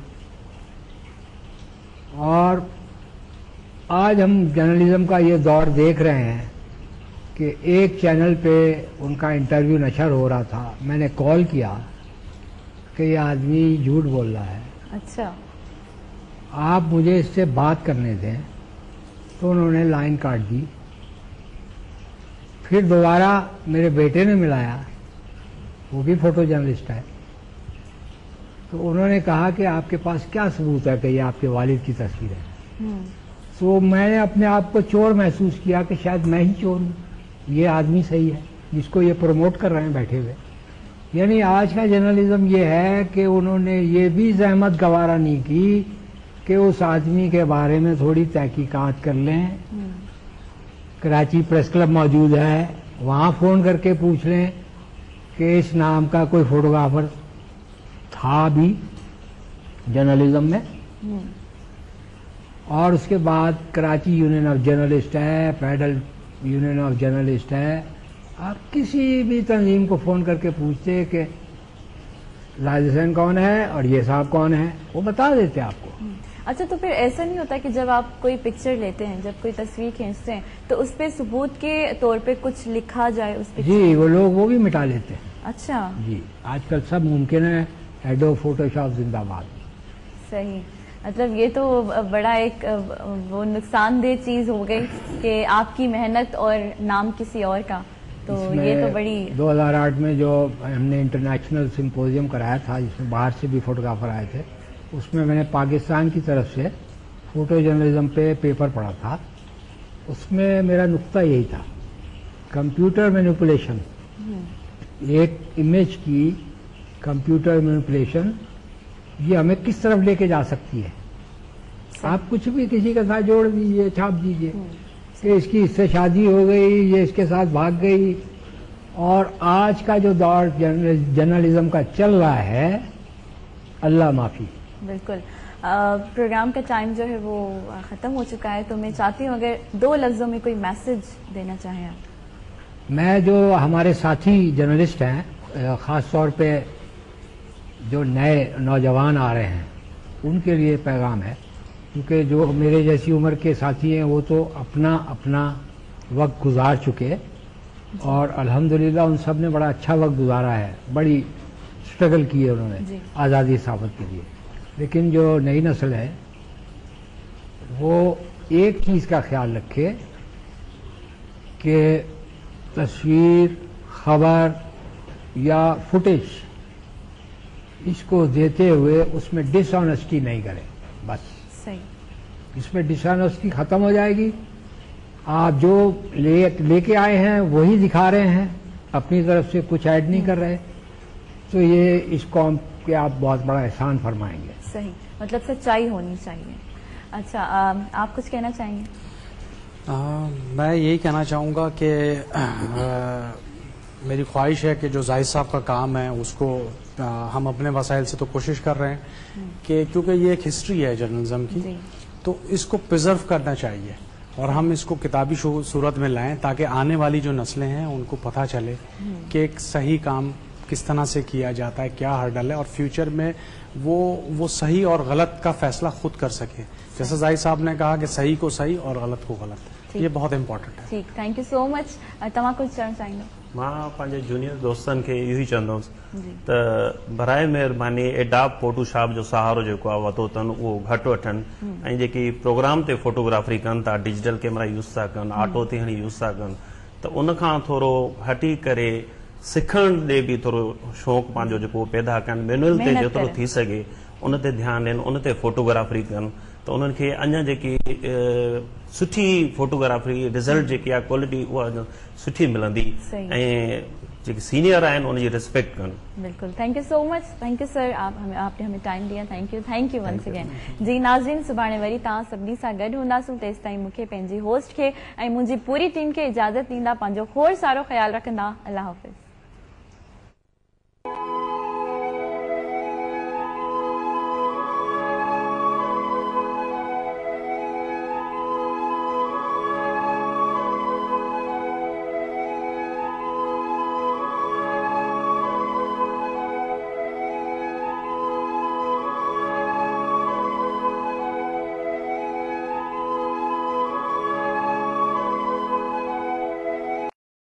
اور آج ہم جرنلزم کا یہ دور دیکھ رہے ہیں کہ ایک چینل پہ ان کا انٹرویو نشر ہو رہا تھا. میں نے کال کیا کہ یہ آدمی جھوٹ بول رہا ہے. اچھا. آپ مجھے اس سے بات کرنے دیں. تو انہوں نے لائن کاٹ دی. پھر دوبارہ میرے بیٹے نے ملایا, وہ بھی فوٹو جرنلسٹ ہے. تو انہوں نے کہا کہ آپ کے پاس کیا ثبوت ہے کہ یہ آپ کے والد کی تصویر ہے. تو میں نے اپنے آپ کو چور محسوس کیا کہ شاید میں ہی چور ہوں, یہ آدمی صحیح ہے جس کو یہ پروموٹ کر رہے ہیں بیٹھے ہوئے. یعنی آج کا جرنلزم یہ ہے کہ انہوں نے یہ بھی زحمت گوارا نہیں کی کہ اس آدمی کے بارے میں تھوڑی تحقیقات کر لیں. کراچی پریس کلب موجود ہے, وہاں فون کر کے پوچھ لیں کہ اس نام کا کوئی فوٹوگرافر تھا بھی جرنلزم میں. اور اس کے بعد کراچی یونین آف جرنلسٹ ہے, فیڈرل یونین آف جرنلسٹ ہے. آپ کسی بھی تنظیم کو فون کر کے پوچھتے کہ زاہد حسین کون ہے اور یہ صاحب کون ہے, وہ بتا دیتے آپ کو. अच्छा, तो फिर ऐसा नहीं होता कि जब आप कोई पिक्चर लेते हैं, जब कोई तस्वीर खींचते हैं, तो उस पे सबूत के तौर पे कुछ लिखा जाए उस पिक्चर? जी, वो लोग वो भी मिटा लेते हैं। अच्छा जी, आजकल सब मुमकिन है। एडोब फोटोशॉप जिंदाबाद। सही, मतलब ये तो बड़ा एक वो नुकसानदेह चीज हो गई कि आपकी मेहनत और नाम किसी और का, तो ये तो बड़ी। 2008 में जो हमने इंटरनेशनल सिंपोजियम कराया था, जिसमें बाहर से भी फोटोग्राफर आए थे, उसमें मैंने पाकिस्तान की तरफ से फोटो जर्नलिज्म पे पेपर पढ़ा था। उसमें मेरा नुक्ता यही था, कंप्यूटर मैनिपुलेशन, एक इमेज की कंप्यूटर मैनिपुलेशन, ये हमें किस तरफ लेके जा सकती है। आप कुछ भी किसी के साथ जोड़ दीजिए, छाप दीजिए कि इसकी इससे शादी हो गई, ये इसके साथ भाग गई। और आज का जो दौर जर्नलिज्म का चल रहा है, अल्लाह माफी। बिल्कुल। प्रोग्राम का टाइम जो है वो ख़त्म हो चुका है, तो मैं चाहती हूँ अगर 2 लफ्ज़ों में कोई मैसेज देना चाहें आप। मैं जो हमारे साथी जर्नलिस्ट हैं, ख़ास तौर पे जो नए नौजवान आ रहे हैं, उनके लिए पैगाम है, क्योंकि जो मेरे जैसी उम्र के साथी हैं वो तो अपना अपना वक्त गुजार चुके, और अल्हम्दुलिल्लाह उन सब ने बड़ा अच्छा वक्त गुजारा है, बड़ी स्ट्रगल की है उन्होंने आज़ादी साबित के लिए। लेकिन जो नई नस्ल है वो एक चीज़ का ख्याल रखे कि तस्वीर, खबर या फुटेज इसको देते हुए उसमें डिसऑनेस्टी नहीं करें। बस सही, इसमें डिसऑनेस्टी खत्म हो जाएगी। आप जो लेके आए हैं वही दिखा रहे हैं, अपनी तरफ से कुछ ऐड नहीं कर रहे, तो ये इस कौम के आप बहुत बड़ा एहसान फरमाएंगे। सही, मतलब सच्चाई होनी चाहिए। अच्छा, आप कुछ कहना चाहेंगे? मैं यही कहना चाहूँगा कि मेरी ख्वाहिश है कि जो जाहिद साहब का काम है उसको हम अपने वसाइल से तो कोशिश कर रहे हैं कि, क्योंकि ये एक हिस्ट्री है जर्नलिज्म की, तो इसको प्रिजर्व करना चाहिए और हम इसको किताबी सूरत में लाएं, ताकि आने वाली जो नस्लें हैं उनको पता चले कि एक सही काम किस तरह से किया जाता है, क्या हर्डल है, और फ्यूचर में वो सही और गलत का फैसला खुद कर सके। जैसे जाहिद साहब ने कहा कि सही को सही और गलत को गलत, ये बहुत इम्पोर्टेंट है। ठीक, थैंक यू सो मच। तव्हां कुछ चवणु चाहींदो? मां पंहिंजे जूनियर दोस्तनि खे इहो ई चवंदुसि त बराए महिरबानी एडोब फोटोशॉप जो सहारो जेको आहे वरितो अथनि उहो घटि वठनि, ऐं जेकी प्रोग्राम ते फोटोग्राफरी कनि था, डिजिटल कैमरा यूज़ था कनि, ऑटो ते हणी यूज़ था कनि, त उनखां थोरो हटी करे सिखण ॾे बि थोरो शौक़ु पंहिंजो जेको पैदा कनि, मैनुअल ते जेतिरो थी सघे उन ते ध्यानु ॾियनि, उन ते फोटोग्राफरी कनि, त उन्हनि खे अञा जेकी सुठी फोटोग्राफरी रिज़ल्ट जेकी आहे क्वालिटी उहा सुठी मिलंदी, ऐं जेके सीनियर आहिनि उनजी रिस्पेक्ट कनि। बिल्कुल, thank you so much. Thank you sir, आपने हमें टाइम दिया। Thank you once again. जी नाज़रीन, सुभाणे वरी तव्हां सभिनी सां गॾु हूंदासीं। तेसि ताईं मूंखे, पंहिंजी होस्ट खे ऐं मुंहिंजी पूरी टीम खे इजाज़त ॾींदा। पंहिंजो खोड़ सारो ख्यालु रखंदा। अल्लाह हाफ़िज़।